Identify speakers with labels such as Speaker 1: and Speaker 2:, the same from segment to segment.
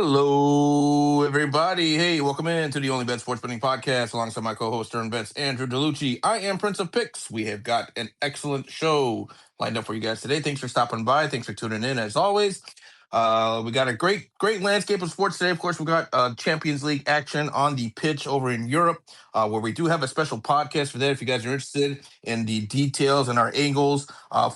Speaker 1: Hello, everybody. Hey, welcome in to the OnlyBets Sports Betting Podcast alongside my co-host SternBets and DrewDelucci. I am PrinceOfPicks. We have got an excellent show lined up for you guys today. Thanks for stopping by. Thanks for tuning in as always. We got a great landscape of sports today. Of course, we got Champions League action on the pitch over in Europe, where we do have a special podcast for that. If you guys are interested in the details and our angles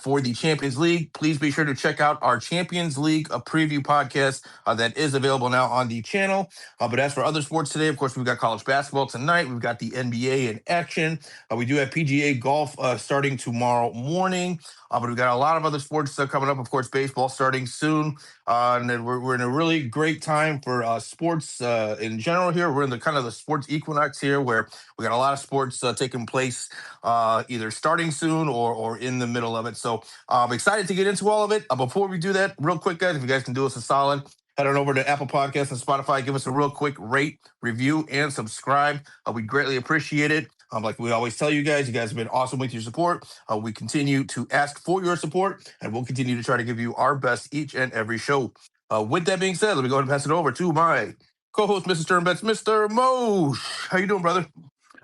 Speaker 1: for the Champions League, please be sure to check out our Champions League preview podcast that is available now on the channel. But as for other sports today, of course, we've got college basketball tonight. We've got the NBA in action. We do have PGA golf starting tomorrow morning. But we've got a lot of other sports coming up. Of course, baseball starting soon. And then we're in a really great time for sports in general here. We're in the kind of the sports equinox here where we got a lot of sports taking place either starting soon or in the middle of it. So I'm excited to get into all of it. Before we do that, real quick, guys, if you guys can do us a solid, head on over to Apple Podcasts and Spotify. Give us a real quick rate, review, and subscribe. We greatly appreciate it. Like we always tell you guys have been awesome with your support. We continue to ask for your support, and we'll continue to try to give you our best each and every show. With that being said, let me go ahead and pass it over to my co-host, Mr. SternBets, Mr. Moshe. How you doing, brother?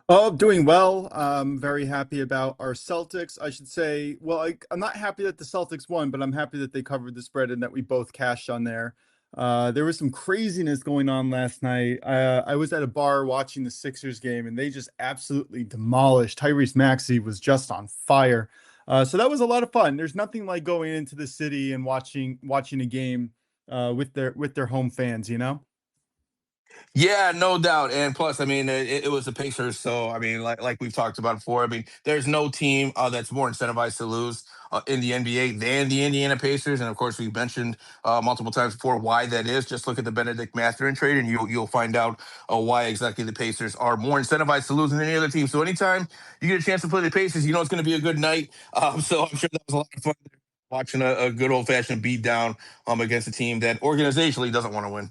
Speaker 2: Oh, doing well. Very happy about our Celtics. I should say, well, I'm not happy that the Celtics won, but I'm happy that they covered the spread and that we both cashed on there. There was some craziness going on last night. I was at a bar watching the Sixers game, and they just absolutely demolished. Tyrese Maxey was just on fire. So that was a lot of fun. There's nothing like going into the city and watching a game with their home fans, you know?
Speaker 1: Yeah, no doubt. And plus, I mean, it was the Pacers. So, I mean, like we've talked about before, I mean, there's no team that's more incentivized to lose in the NBA than the Indiana Pacers. And of course, we've mentioned multiple times before why that is. Just look at the Benedict Mathurin trade, and you'll find out why exactly the Pacers are more incentivized to lose than any other team. So, anytime you get a chance to play the Pacers, you know it's going to be a good night. So, I'm sure that was a lot of fun watching a good old fashioned beatdown against a team that organizationally doesn't want to win.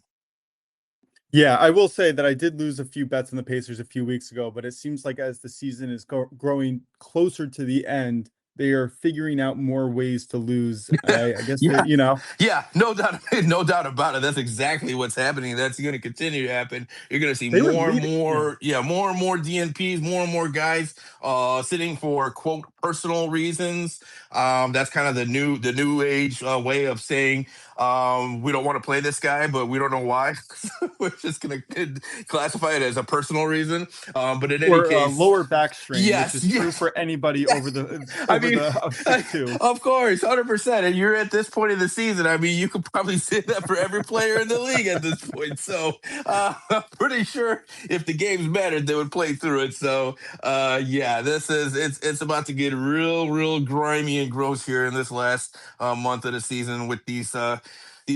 Speaker 2: Yeah, I will say that I did lose a few bets on the Pacers a few weeks ago, but it seems like as the season is growing closer to the end, they are figuring out more ways to lose. I guess
Speaker 1: Yeah.
Speaker 2: you know.
Speaker 1: Yeah, no doubt, no doubt about it. That's exactly what's happening. That's going to continue to happen. You're going to see
Speaker 2: They were
Speaker 1: more and
Speaker 2: leading.
Speaker 1: more, more and more DNPs, more and more guys sitting for quote personal reasons. That's kind of the new age way of saying we don't want to play this guy, but we don't know why. We're just going to classify it as a personal reason. But in any case,
Speaker 2: lower back strain,
Speaker 1: yes,
Speaker 2: which is true for anybody over the 6'2".
Speaker 1: Of course, 100%. And you're at this point in the season. I mean, you could probably say that for every player in the league at this point. So I'm pretty sure if the games mattered, they would play through it. So yeah, it's about to get real grimy and gross here in this last month of the season with these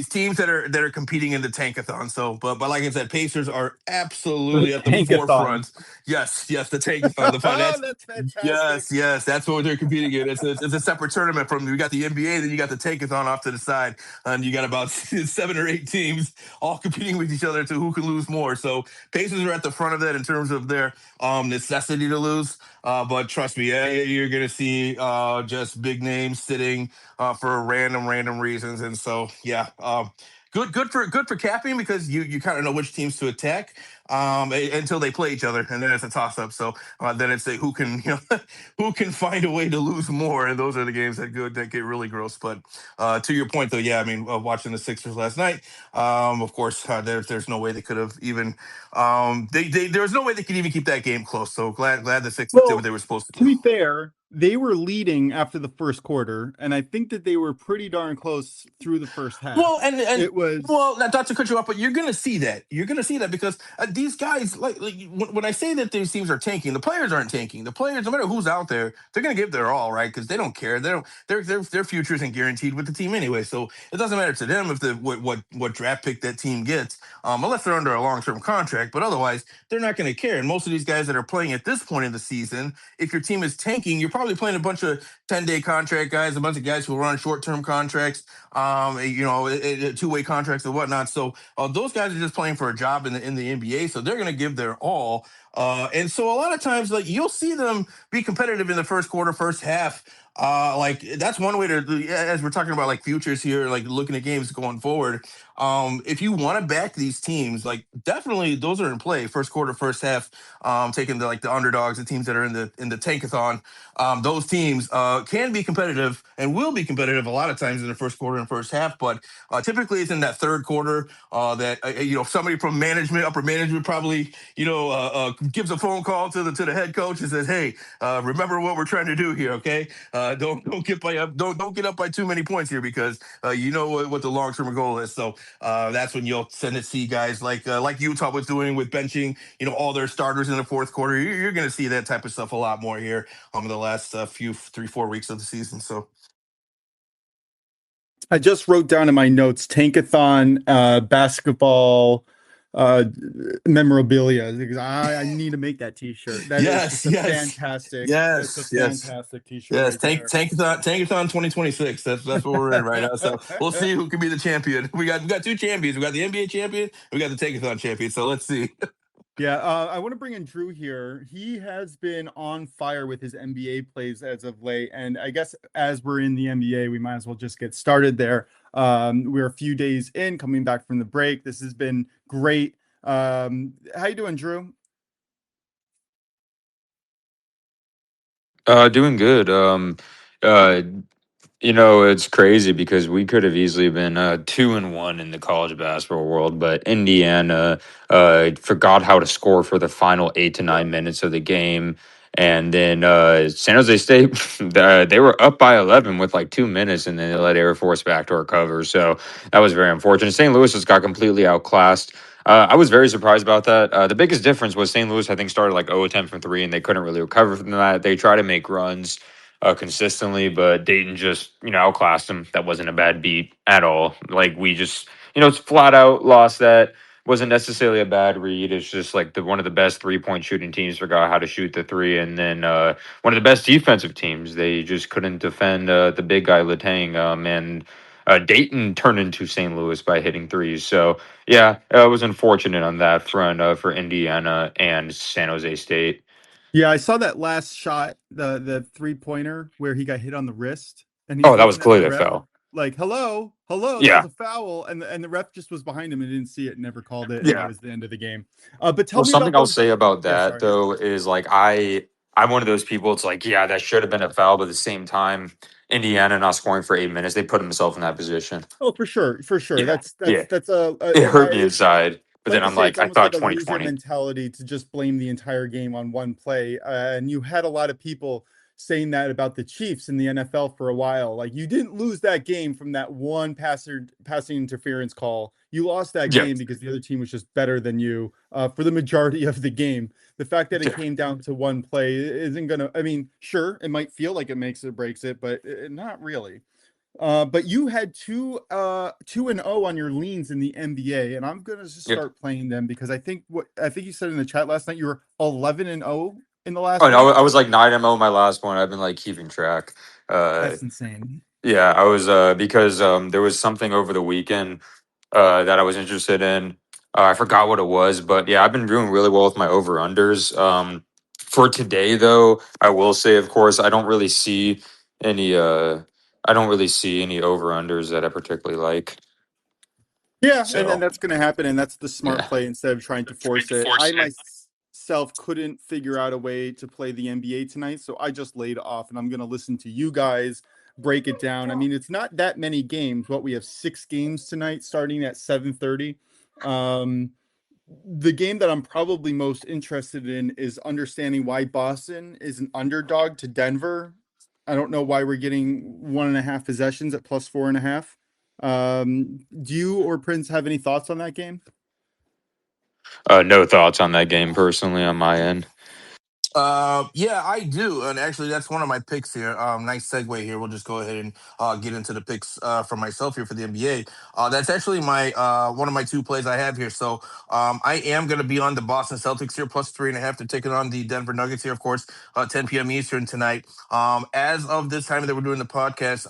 Speaker 1: teams that are competing in the tankathon. So, but like I said, Pacers are absolutely at the forefront. Yes, the tankathon.
Speaker 2: That's fantastic.
Speaker 1: Yes, that's what they're competing in. It's a separate tournament from you got the NBA, then you got the tankathon off to the side, and you got about 7 or 8 teams all competing with each other to who can lose more. So Pacers are at the front of that in terms of their necessity to lose. But trust me, you're gonna see just big names sitting for random reasons, and so yeah, good for capping because you kind of know which teams to attack until they play each other, and then it's a toss up. So then it's who can who can find a way to lose more, and those are the games that get really gross. But to your point though, yeah, I mean watching the Sixers last night, of course there's no way they could have even there was no way they could even keep that game close. So glad the Sixers did what they were supposed to do.
Speaker 2: To be fair, they were leading after the first quarter, and I think that they were pretty darn close through the first half.
Speaker 1: Well, and
Speaker 2: it was
Speaker 1: not to cut you off, but you're gonna see that. You're gonna see that because these guys, like when I say that these teams are tanking, the players aren't tanking. The players, no matter who's out there, they're gonna give their all, right? Because they don't care. Their future isn't guaranteed with the team anyway. So it doesn't matter to them if what draft pick that team gets, unless they're under a long-term contract. But otherwise, they're not gonna care. And most of these guys that are playing at this point in the season, if your team is tanking, you're probably playing a bunch of 10-day contract guys, a bunch of guys who are on short-term contracts, two-way contracts and whatnot. So those guys are just playing for a job in the NBA, so they're going to give their all. And so a lot of times, like you'll see them be competitive in the first quarter, first half. Like that's one way to, as we're talking about like futures here, like looking at games going forward. If you want to back these teams, like definitely those are in play. First quarter, first half, taking the underdogs, the teams that are in the tankathon. Those teams can be competitive and will be competitive a lot of times in the first quarter and first half, but typically it's in that third quarter that somebody from management, upper management, probably gives a phone call to the head coach and says, "Hey, remember what we're trying to do here, okay? Don't get by up, don't get up by too many points here because you know what the long term goal is." So that's when you'll tend to see guys like Utah was doing with benching all their starters in the fourth quarter. You're going to see that type of stuff a lot more here in the last few 3-4 weeks of the season. So
Speaker 2: I just wrote down in my notes Tankathon basketball uh memorabilia because I need to make that t-shirt. That is
Speaker 1: yes,
Speaker 2: just a
Speaker 1: yes,
Speaker 2: that's a
Speaker 1: yes, yes.
Speaker 2: fantastic t-shirt
Speaker 1: Yes,
Speaker 2: right there.
Speaker 1: Tankathon 2026. That's what we're in right now. So we'll see who can be the champion. We got two champions. We got the NBA champion. We got the Tankathon champion. So let's see.
Speaker 2: Yeah, I want to bring in Drew here. He has been on fire with his NBA plays as of late, and I guess as we're in the NBA, we might as well just get started there. We're a few days in, coming back from the break. This has been great. How you doing, Drew?
Speaker 3: Doing good. Uh, it's crazy because we could have easily been 2-1 in the college basketball world, but Indiana forgot how to score for the final 8 to 9 minutes of the game. And then San Jose State, they were up by 11 with like 2 minutes, and then they let Air Force backdoor cover. So that was very unfortunate. St. Louis just got completely outclassed. I was very surprised about that. The biggest difference was St. Louis, I think, started like 0-10 from three, and they couldn't really recover from that. They tried to make runs consistently, but Dayton just, outclassed them. That wasn't a bad beat at all. Like we just, it's flat out lost that. Wasn't necessarily a bad read. It's just like one of the best 3-point shooting teams forgot how to shoot the three, and then one of the best defensive teams. They just couldn't defend the big guy Letang. And Dayton turned into St. Louis by hitting threes. So yeah, it was unfortunate on that front for Indiana and San Jose State.
Speaker 2: Yeah, I saw that last shot, the three-pointer where he got hit on the wrist, and
Speaker 3: Oh,
Speaker 2: he's
Speaker 3: that was
Speaker 2: looking at the
Speaker 3: clearly a
Speaker 2: ref
Speaker 3: foul.
Speaker 2: like, "Hello, hello, that was
Speaker 3: Yeah,
Speaker 2: a foul," and the ref just was behind him and didn't see it, and never called it, and that
Speaker 3: yeah.
Speaker 2: was the end of the game. But tell
Speaker 3: Well,
Speaker 2: me
Speaker 3: something
Speaker 2: about
Speaker 3: I'll
Speaker 2: those.
Speaker 3: say about
Speaker 2: Yeah,
Speaker 3: that
Speaker 2: sorry.
Speaker 3: though is like I'm one of those people. It's like, yeah, that should have been a foul, but at the same time, Indiana not scoring for 8 minutes, they put themselves in that position.
Speaker 2: Oh, for sure, for sure.
Speaker 3: Yeah,
Speaker 2: That's
Speaker 3: yeah.
Speaker 2: that's that's a
Speaker 3: It
Speaker 2: and
Speaker 3: hurt
Speaker 2: I
Speaker 3: me inside, but then
Speaker 2: like to
Speaker 3: I'm
Speaker 2: say
Speaker 3: like,
Speaker 2: it's
Speaker 3: I
Speaker 2: almost
Speaker 3: thought
Speaker 2: like a loser
Speaker 3: 2020.
Speaker 2: mentality to just blame the entire game on one play. And you had a lot of people saying that about the Chiefs in the NFL for a while. Like you didn't lose that game from that one passing interference call. You lost that
Speaker 3: Yeah,
Speaker 2: game because the other team was just better than you for the majority of the game. The fact that it
Speaker 3: yeah,
Speaker 2: came down to one play isn't gonna. I mean, sure, it might feel like it makes it or breaks it, but not really. But you had 2-0 on your leans in the NBA, and I'm gonna just
Speaker 3: yeah.
Speaker 2: start playing them because I think you said in the chat last night you were 11-0 in the last
Speaker 3: Oh, no,
Speaker 2: week.
Speaker 3: I was like 9-0 my last one. I've been like keeping track. Uh,
Speaker 2: That's insane.
Speaker 3: yeah, I was because there was something over the weekend that I was interested in. I forgot what it was, but yeah, I've been doing really well with my over unders. For today, though, I will say, of course, any. I don't really see any over unders that I particularly like.
Speaker 2: Yeah, and then
Speaker 3: So
Speaker 2: that's gonna happen, and that's the smart
Speaker 3: yeah,
Speaker 2: play instead of trying to force it. I myself couldn't figure out a way to play the NBA tonight, so I just laid off, and I'm gonna listen to you guys break it down. I mean, it's not that many games. What we have 6 games tonight, starting at 7:30. Um, the game that I'm probably most interested in is understanding why Boston is an underdog to Denver. I don't know why we're getting 1.5 possessions at plus 4.5. Do you or Prince have any thoughts on that game?
Speaker 3: no thoughts on that game personally on my end.
Speaker 1: Yeah, I do, and actually, that's one of my picks here. Nice segue here. We'll just go ahead and get into the picks for myself here for the NBA. That's actually my one of my two plays I have here. So I am going to be on the Boston Celtics here plus 3.5 to take it on the Denver Nuggets here, of course, 10 p.m. Eastern tonight. As of this time that we're doing the podcast,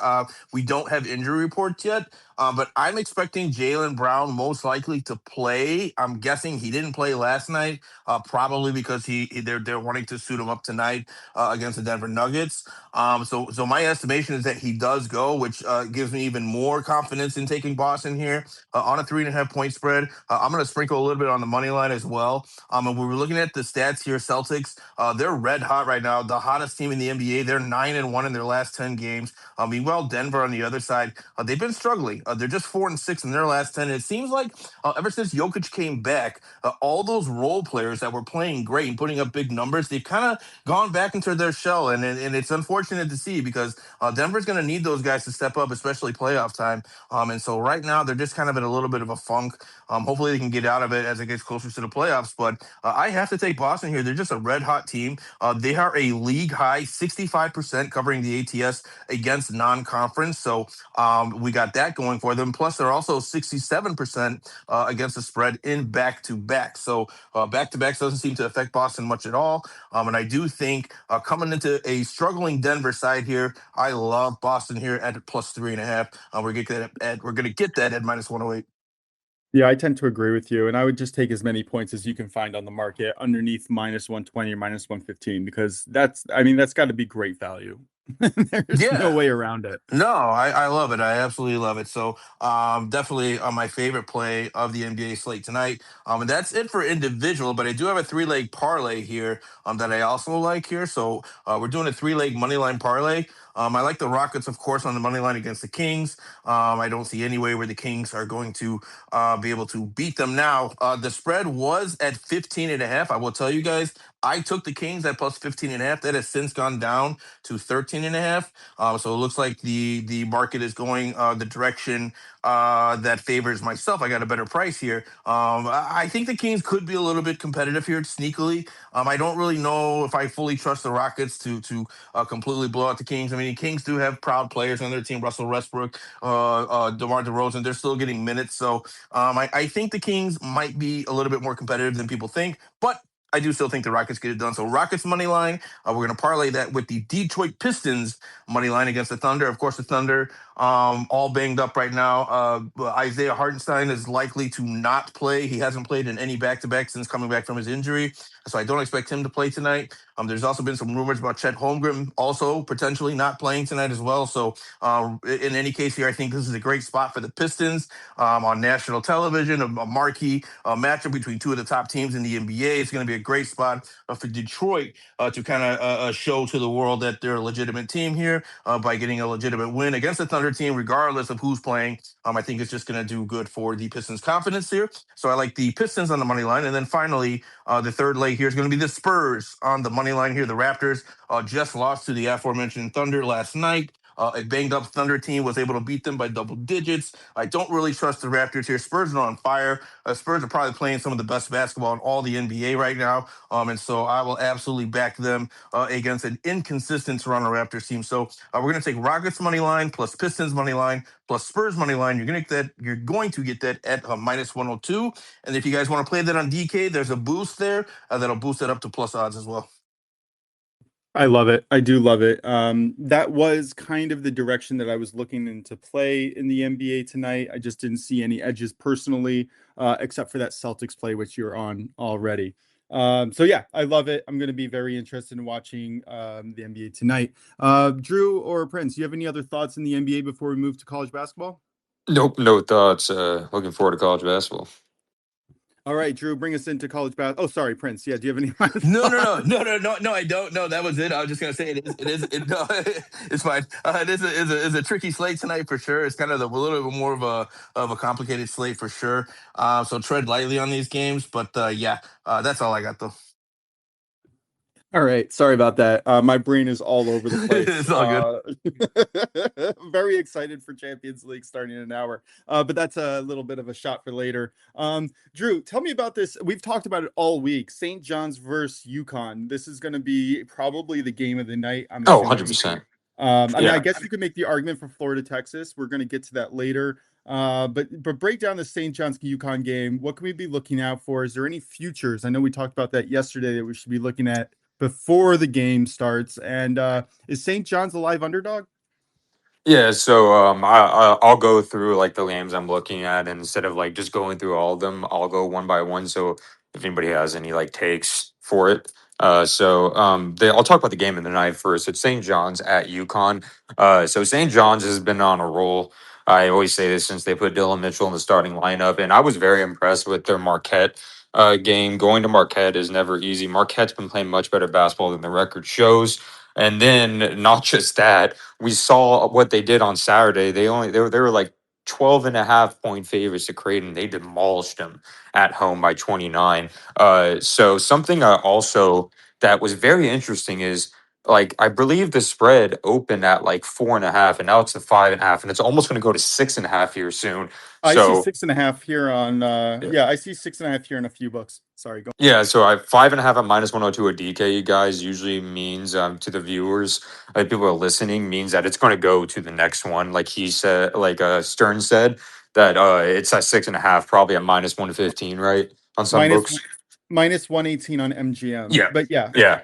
Speaker 1: we don't have injury reports yet. But I'm expecting Jalen Brown most likely to play. I'm guessing he didn't play last night, probably because they're wanting to suit him up tonight against the Denver Nuggets. So my estimation is that he does go, which gives me even more confidence in taking Boston here on a 3.5 point spread. I'm going to sprinkle a little bit on the money line as well. And we were looking at the stats here. Celtics, they're red hot right now, the hottest team in the NBA. They're 9-1 in their last 10 games. Meanwhile, Denver on the other side, they've been struggling. They're just 4-6 in their last 10. And it seems like ever since Jokic came back, all those role players that were playing great and putting up big numbers, they've kind of gone back into their shell. And it's unfortunate to see because Denver's going to need those guys to step up, especially playoff time. And so right now, they're just kind of in a little bit of a funk. Hopefully, they can get out of it as it gets closer to the playoffs. But I have to take Boston here. They're just a red hot team. They are a league high 65% covering the ATS against non-conference. So we got that going for them. Plus, they're also 67% against the spread in back-to-back. So back-to-backs doesn't seem to affect Boston much at all. And I do think coming into a struggling Denver side here, I love Boston here at plus 3.5. We're going to get that at minus 108.
Speaker 2: Yeah, I tend to agree with you. And I would just take as many points as you can find on the market underneath minus 120 or minus 115, because that's got to be great value. There's no way around it.
Speaker 1: No, I love it. I absolutely love it. So definitely my favorite play of the NBA slate tonight. And that's it for individual, but I do have a 3-leg parlay here that I also like here. So we're doing a 3-leg money line parlay. I like the Rockets, of course, on the money line against the Kings. I don't see any way where the Kings are going to be able to beat them now. The spread was at 15.5. I will tell you guys, I took the Kings at plus 15.5. That has since gone down to 13.5. So it looks like the market is going the direction that favors myself. I got a better price here. I think the Kings could be a little bit competitive here, sneakily. I don't really know if I fully trust the Rockets to completely blow out the Kings. I mean, the Kings do have proud players on their team: Russell Westbrook, DeMar DeRozan. They're still getting minutes, so I think the Kings might be a little bit more competitive than people think, but I do still think the Rockets get it done. So Rockets money line, we're going to parlay that with the Detroit Pistons money line against the Thunder. Of course, the Thunder all banged up right now. Isaiah Hartenstein is likely to not play. He hasn't played in any back-to-back since coming back from his injury, so I don't expect him to play tonight. There's also been some rumors about Chet Holmgren also potentially not playing tonight as well. So in any case here, I think this is a great spot for the Pistons on national television, a marquee matchup between two of the top teams in the NBA. It's going to be a great spot for Detroit to kind of show to the world that they're a legitimate team here by getting a legitimate win against the Thunder team, regardless of who's playing. I think it's just going to do good for the Pistons' confidence here. So I like the Pistons on the money line. And then finally, the third leg here is going to be the Spurs on the money line here. The Raptors just lost to the aforementioned Thunder last night. A banged-up Thunder team was able to beat them by double digits. I don't really trust the Raptors here. Spurs are on fire. Spurs are probably playing some of the best basketball in all the NBA right now. And so I will absolutely back them against an inconsistent Toronto Raptors team. So we're going to take Rockets money line plus Pistons money line plus Spurs money line. You're going to get that at minus 102. And if you guys want to play that on DK, there's a boost there that'll boost it up to plus odds as well.
Speaker 2: I love it. I do love it. That was kind of the direction that I was looking into play in the NBA tonight. I just didn't see any edges personally, except for that Celtics play, which you're on already. So yeah, I love it. I'm going to be very interested in watching the NBA tonight. Drew or Prince, do you have any other thoughts in the NBA before we move to college basketball?
Speaker 3: Nope, no thoughts. Looking forward to college basketball.
Speaker 2: All right, Drew, bring us into college basketball. Oh, sorry, Prince. Yeah, do you have any?
Speaker 1: No, I don't. No, that was it. I was just gonna say no, it's fine. It is a tricky slate tonight for sure. It's kind of a little bit more of a complicated slate for sure. So tread lightly on these games, but yeah, that's all I got though.
Speaker 2: All right. Sorry about that. My brain is all over the place.
Speaker 1: It's all
Speaker 2: good. Very excited for Champions League starting in an hour. But that's a little bit of a shot for later. Drew, tell me about this. We've talked about it all week. St. John's versus UConn. This is going to be probably the game of the night.
Speaker 3: 100%.
Speaker 2: I mean, I guess you could make the argument for Florida, Texas. We're going to get to that later. But break down the St. John's UConn game. What can we be looking out for? Is there any futures? I know we talked about that yesterday that we should be looking at before the game starts. And is St. John's a live underdog?
Speaker 3: Yeah, so I'll go through like the games I'm looking at, and instead of like just going through all of them, I'll go one by one. So if anybody has any like takes for it, I'll talk about the game of the night first. It's St. John's at UConn. So St. John's has been on a roll. I always say this since they put Dylan Mitchell in the starting lineup, and I was very impressed with their Marquette game. Going to Marquette is never easy. Marquette's been playing much better basketball than the record shows. And then not just that, we saw what they did on Saturday. They were like 12.5 point favorites to Creighton. They demolished them at home by 29. So something also that was very interesting is like I believe the spread opened at like 4.5, and now it's a 5.5, and it's almost going to go to 6.5 here soon.
Speaker 2: I see
Speaker 3: So
Speaker 2: 6.5 here on
Speaker 3: yeah.
Speaker 2: I see 6.5 here in a few books. Sorry, go.
Speaker 3: Yeah, so I 5.5 at -102 a DK, you guys usually means to the viewers, people are listening, means that it's going to go to the next one. Like he said, like Stern said, that it's at 6.5, probably at -115, right? On some
Speaker 2: Minus
Speaker 3: books.
Speaker 2: minus 118 on MGM.
Speaker 3: Yeah.
Speaker 2: But yeah.
Speaker 3: Yeah.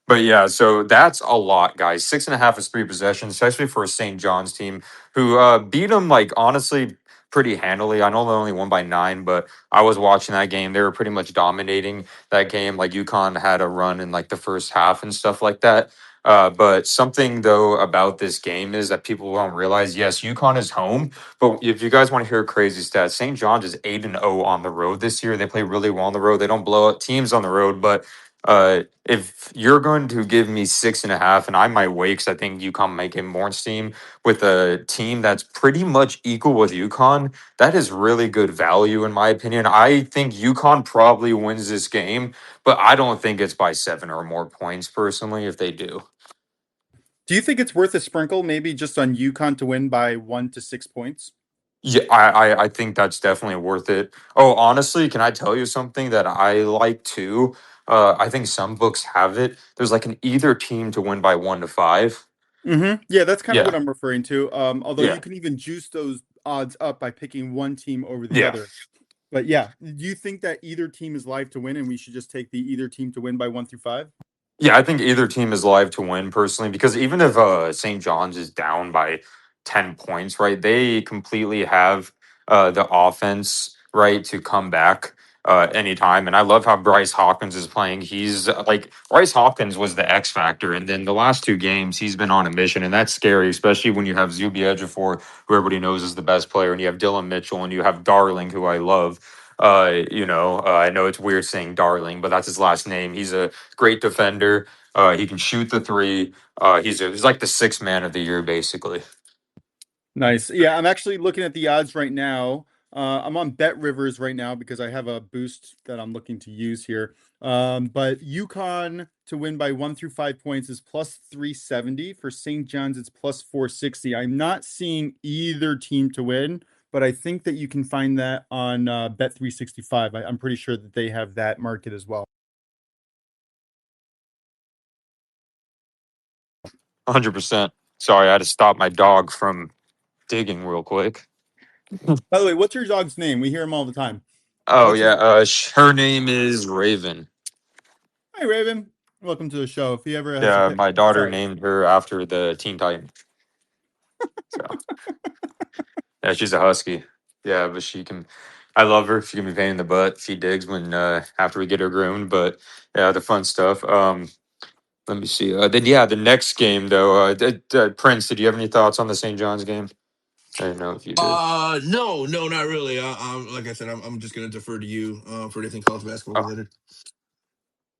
Speaker 3: But yeah, so that's a lot, guys. 6.5 is 3 possessions, especially for a St. John's team who beat them like honestly pretty handily. I know they only won by 9, but I was watching that game. They were pretty much dominating that game. Like UConn had a run in like the first half and stuff like that. But something though about this game is that people don't realize. Yes, UConn is home, but if you guys want to hear crazy stats, St. John's is 8-0 on the road this year. They play really well on the road. They don't blow out teams on the road, but if you're going to give me 6.5, and I might wait because I think UConn might get more steam with a team that's pretty much equal with UConn, that is really good value in my opinion. I think UConn probably wins this game, but I don't think it's by 7 or more points personally if they do.
Speaker 2: Do you think it's worth a sprinkle, maybe just on UConn to win by 1 to 6 points?
Speaker 3: Yeah, I think that's definitely worth it. Oh, honestly, can I tell you something that I like too? I think some books have it. There's like an either team to win by 1 to 5.
Speaker 2: Yeah, that's kind of what
Speaker 3: Yeah,
Speaker 2: I'm referring to. Although
Speaker 3: yeah,
Speaker 2: you can even juice those odds up by picking one team over the
Speaker 3: yeah.
Speaker 2: other. But yeah, do you think that either team is live to win and we should just take the either team to win by 1 through 5?
Speaker 3: Yeah, I think either team is live to win personally because even if St. John's is down by 10 points, right, they completely have the offense, right, to come back anytime. And I love how Bryce Hawkins is playing. He's like, Bryce Hawkins was the X factor. And then the last 2 games, he's been on a mission. And that's scary, especially when you have Zuby Ejiofor, who everybody knows is the best player, and you have Dylan Mitchell, and you have Darling, who I love. I know it's weird saying Darling, but that's his last name. He's a great defender. He can shoot the 3. He's like the 6th man of the year, basically.
Speaker 2: Nice. Yeah, I'm actually looking at the odds right now. I'm on Bet Rivers right now because I have a boost that I'm looking to use here. But UConn to win by 1 through 5 points is plus 370. For St. John's, it's plus 460. I'm not seeing either team to win, but I think that you can find that on Bet 365. I'm pretty sure that they have that market as well.
Speaker 3: 100%. Sorry, I had to stop my dog from digging real quick.
Speaker 2: By the way, what's your dog's name? We hear him all the time.
Speaker 3: Oh,
Speaker 2: What's
Speaker 3: yeah. Her name is Raven.
Speaker 2: Hi, Raven. Welcome to the show. If he ever has
Speaker 3: Yeah,
Speaker 2: a pet,
Speaker 3: my daughter
Speaker 2: sorry.
Speaker 3: named her after the Teen Titan. So, yeah, she's a husky. Yeah, but she can. I love her. She can be a pain in the butt. She digs when after we get her groomed. But yeah, the fun stuff. Let me see. The next game though. Prince, did you have any thoughts on the St. John's game? I didn't know if you did.
Speaker 1: No, not really. I'm like I said, I'm just gonna defer to you for anything college basketball
Speaker 3: Oh.
Speaker 1: related.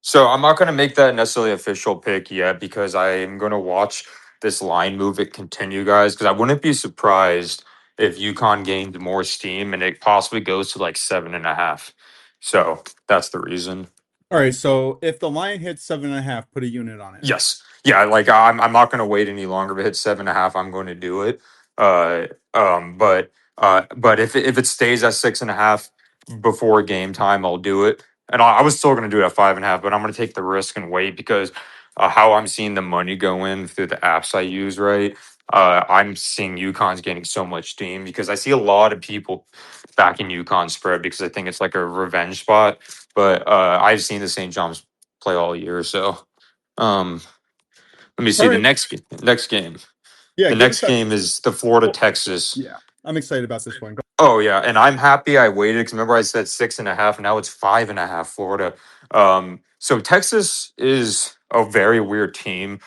Speaker 3: So I'm not going to make that necessarily official pick yet because I'm going to watch this line move it continue, guys. Because I wouldn't be surprised if UConn gained more steam and it possibly goes to like 7.5. So that's the reason.
Speaker 2: All right, so if the line hits 7.5, put a unit on it.
Speaker 3: Yes. Yeah, like I'm not going to wait any longer. If it hits 7.5, I'm going to do it. Uh, but if it stays at 6.5 before game time, I'll do it. And I was still going to do it at 5.5, but I'm going to take the risk and wait because how I'm seeing the money go in through the apps I use, right? I'm seeing UConn's getting so much steam because I see a lot of people backing UConn spread because I think it's like a revenge spot. But I've seen the St. John's play all year, so. Let me see
Speaker 2: All
Speaker 3: the
Speaker 2: right.
Speaker 3: next game.
Speaker 2: Yeah,
Speaker 3: The
Speaker 2: give
Speaker 3: next
Speaker 2: us that.
Speaker 3: game is the Florida
Speaker 2: Oh,
Speaker 3: Texas.
Speaker 2: yeah, I'm excited about this one.
Speaker 3: Oh yeah, and I'm happy I waited because remember I said 6.5, and now it's 5.5 Florida. So Texas is a very weird team.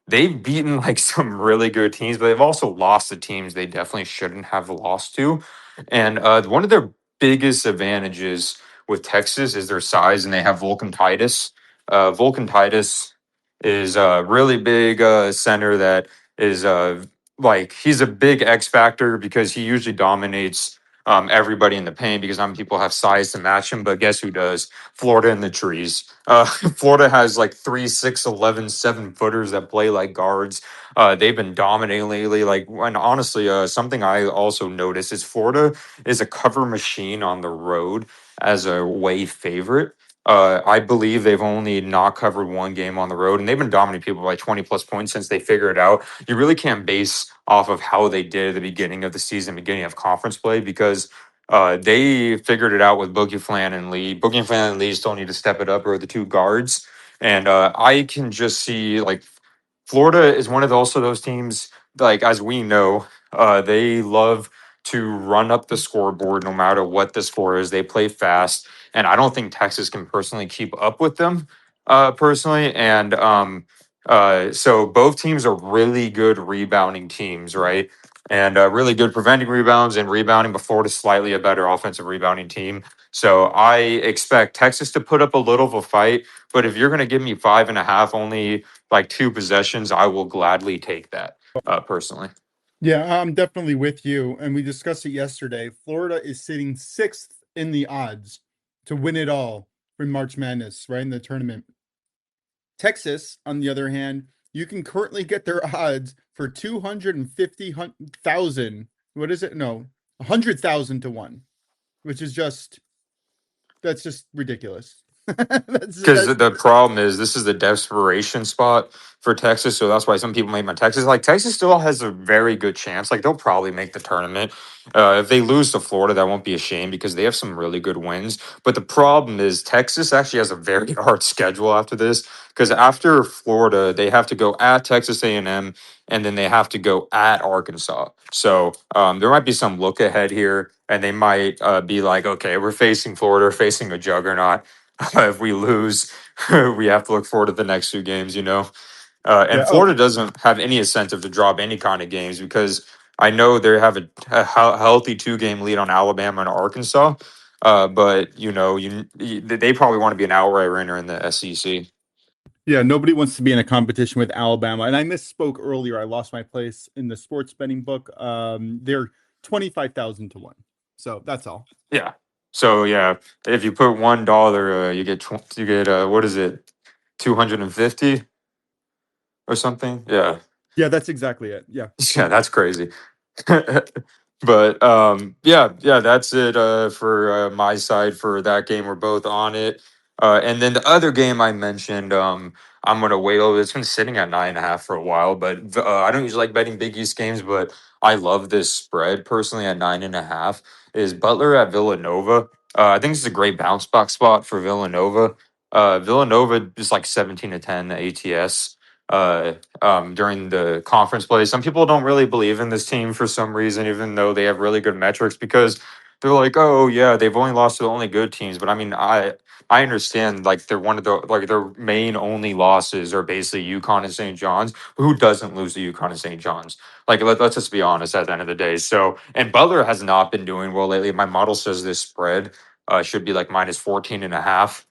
Speaker 3: They've beaten like some really good teams, but they've also lost to teams they definitely shouldn't have lost to. And one of their biggest advantages with Texas is their size, and they have Vulcan Titus. Vulcan Titus is a really big center that is like he's a big X factor because he usually dominates everybody in the paint because some people have size to match him. But guess who does? Florida in the trees. Florida has like 3, 6, 11, 7-footers that play like guards. They've been dominating lately. Like, and honestly, something I also noticed is Florida is a cover machine on the road as a way favorite. I believe they've only not covered one game on the road, and they've been dominating people by 20+ points since they figured it out. You really can't base off of how they did at the beginning of the season, beginning of conference play, because they figured it out with Boogie Flan and Lee. Boogie and Flan and Lee still need to step it up, or the two guards. And I can just see like Florida is one of also those teams, like as we know, they love to run up the scoreboard no matter what the score is. They play fast, and I don't think Texas can personally keep up with them personally. And so both teams are really good rebounding teams, right? And really good preventing rebounds and rebounding, but Florida's slightly a better offensive rebounding team. So I expect Texas to put up a little of a fight, but if you're going to give me 5.5 only like 2 possessions, I will gladly take that personally.
Speaker 2: Yeah, I'm definitely with you. And we discussed it yesterday. Florida is sitting 6th in the odds to win it all for March Madness, right in the tournament. Texas, on the other hand, you can currently get their odds for 250,000. What is it? No, 100,000 to 1, which is that's just ridiculous.
Speaker 3: Because the problem is this is the desperation spot for Texas, so that's why some people make my Texas. Like Texas still has a very good chance. Like they'll probably make the tournament. If they lose to Florida, that won't be a shame because they have some really good wins. But the problem is Texas actually has a very hard schedule after this because after Florida, they have to go at Texas A&M and then they have to go at Arkansas. So there might be some look ahead here, and they might be like, okay, we're facing Florida, facing a juggernaut. If we lose, we have to look forward to the next 2 games, you know. And
Speaker 2: Yeah. Oh,
Speaker 3: Florida doesn't have any incentive to drop any kind of games because I know they have a healthy 2-game lead on Alabama and Arkansas. But you know, they probably want to be an outright winner in the SEC.
Speaker 2: yeah. Nobody wants to be in a competition with Alabama. And I misspoke earlier. I lost my place in the sports betting book. They're 25,000 to 1. So that's all.
Speaker 3: Yeah. So yeah, if you put $1, you get what is it, 250 or something? Yeah.
Speaker 2: Yeah, that's exactly it. Yeah.
Speaker 3: Yeah, that's crazy. But yeah, that's it for my side for that game. We're both on it. And then the other game I mentioned, I'm gonna wait over. It's been sitting at 9.5 for a while, but I don't usually like betting Big East games, but I love this spread personally at 9.5. Is Butler at Villanova? I think this is a great bounce back spot for Villanova. Villanova is like 17-10 ATS. During the conference play. Some people don't really believe in this team for some reason, even though they have really good metrics, because they're like, oh yeah, they've only lost to the only good teams. But I mean, I understand like they're one of the like their main only losses are basically UConn and St. John's. Who doesn't lose to UConn and St. John's? Like let's just be honest at the end of the day. So and Butler has not been doing well lately. My model says this spread should be like minus 14.5.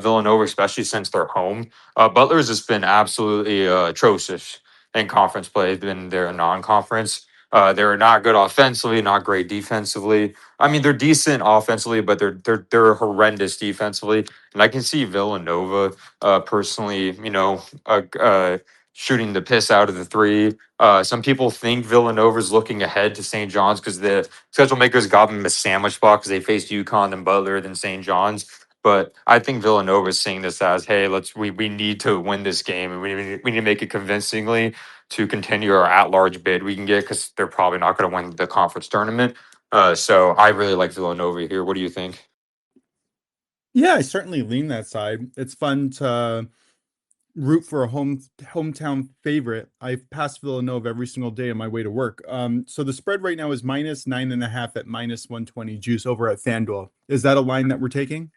Speaker 3: Villanova, especially since they're home. Butler's has been absolutely atrocious in conference play than their non-conference. They're not good offensively, not great defensively. I mean, they're decent offensively, but they're horrendous defensively. And I can see Villanova personally, you know, shooting the piss out of the 3. Some people think Villanova's looking ahead to St. John's because the schedule makers got them a sandwich spot because they faced UConn and Butler than St. John's. But I think Villanova is seeing this as, hey, we need to win this game and we need to make it convincingly to continue our at-large bid we can get because they're probably not going to win the conference tournament. So I really like Villanova here. What do you think?
Speaker 2: Yeah, I certainly lean that side. It's fun to root for a hometown favorite. I pass Villanova every single day on my way to work. So the spread right now is minus 9.5 at minus 120 juice over at FanDuel. Is that a line that we're taking?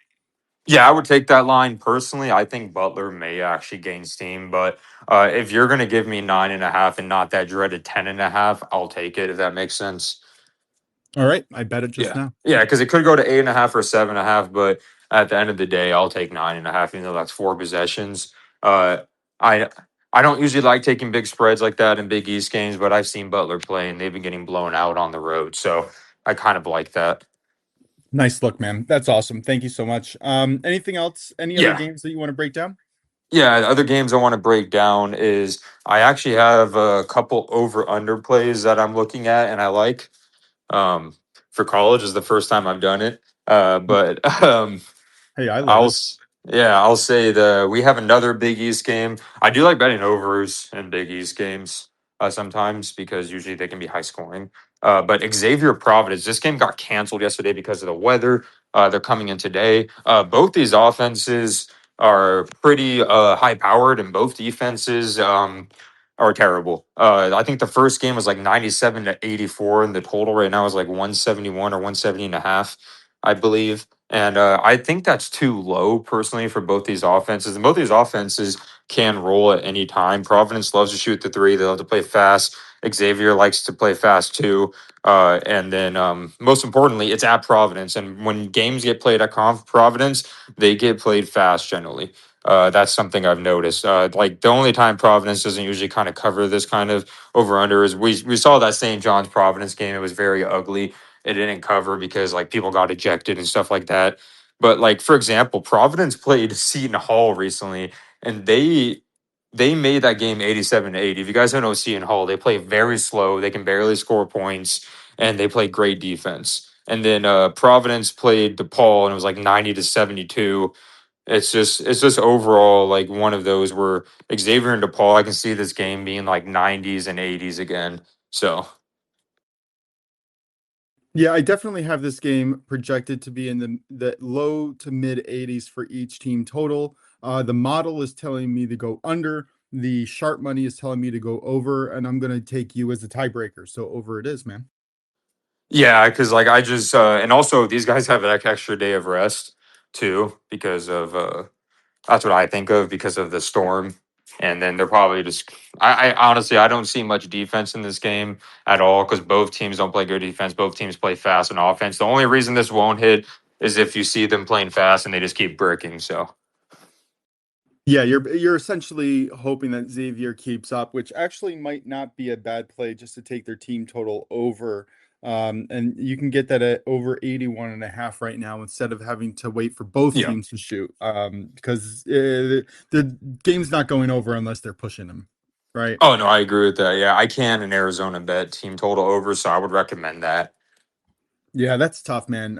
Speaker 3: Yeah, I would take that line personally. I think Butler may actually gain steam, but if you're going to give me 9.5 and not that dreaded 10.5, I'll take it if that makes sense.
Speaker 2: All right, I bet it just
Speaker 3: Yeah,
Speaker 2: now.
Speaker 3: yeah, because it could go to 8.5 or 7.5, but at the end of the day, I'll take 9.5. Even though that's 4 possessions. Uh, I I don't usually like taking big spreads like that in Big East games, but I've seen Butler play and they've been getting blown out on the road, so I kind of like that.
Speaker 2: Nice look, man. That's awesome. Thank you so much. Anything else? Any other
Speaker 3: Yeah.
Speaker 2: games that you want to break down?
Speaker 3: Yeah, the other games I want to break down is I actually have a couple over under plays that I'm looking at and I like. For college is the first time I've done it. But
Speaker 2: Hey, I love
Speaker 3: I'll
Speaker 2: it.
Speaker 3: s- yeah, I'll say we have another Big East game. I do like betting overs in Big East games sometimes because usually they can be high scoring. But Xavier Providence, this game got canceled yesterday because of the weather. They're coming in today. Both these offenses are pretty high powered, and both defenses are terrible. I think the first game was like 97-84, and the total right now is like 171 or 170.5, I believe. And I think that's too low personally for both these offenses. And both these offenses can roll at any time. Providence loves to shoot the three. They love to play fast. Xavier likes to play fast too. And then most importantly, it's at Providence. And when games get played at Providence, they get played fast generally. That's something I've noticed. Like the only time Providence doesn't usually kind of cover this kind of over under is we saw that St. John's Providence game. It was very ugly. It didn't cover because like people got ejected and stuff like that. But like for example, Providence played Seton Hall recently, and they made that game 87-80. If you guys don't know Seton Hall, they play very slow. They can barely score points, and they play great defense. And then Providence played DePaul, and it was like 90-72. It's just overall like one of those where Xavier and DePaul, I can see this game being like 90s and 80s again. So
Speaker 2: Yeah, I definitely have this game projected to be in the low to mid 80s for each team total. The model is telling me to go under. The sharp money is telling me to go over, and I'm gonna take you as a tiebreaker. So over it is, man.
Speaker 3: yeah, because like I just and also these guys have an extra day of rest too because of that's what I think of because of the storm. And then they're probably just I honestly I don't see much defense in this game at all because both teams don't play good defense. Both teams play fast on offense. The only reason this won't hit is if you see them playing fast and they just keep bricking. So
Speaker 2: Yeah, you're essentially hoping that Xavier keeps up, which actually might not be a bad play just to take their team total over. And you can get that at over 81.5 right now instead of having to wait for both
Speaker 3: yeah.
Speaker 2: teams to shoot. Because the game's not going over unless they're pushing them, right?
Speaker 3: Oh no, I agree with that. Yeah, I can in Arizona bet team total over, so I would recommend that.
Speaker 2: Yeah, that's tough, man.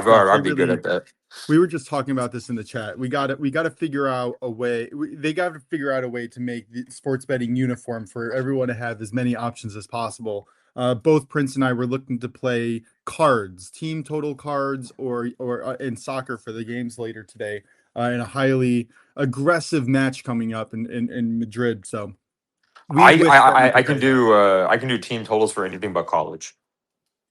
Speaker 2: Fuck,
Speaker 3: I'd be good at that.
Speaker 2: we were just talking about this in the chat. We got to figure out a way. They got to figure out a way to make the sports betting uniform for everyone to have as many options as possible. Both Prince and I were looking to play cards, team total cards, or in soccer for the games later today, in a highly aggressive match coming up in Madrid. So we
Speaker 3: I I
Speaker 2: wish that we
Speaker 3: I
Speaker 2: could
Speaker 3: can
Speaker 2: hurry up.
Speaker 3: do team totals for anything but college.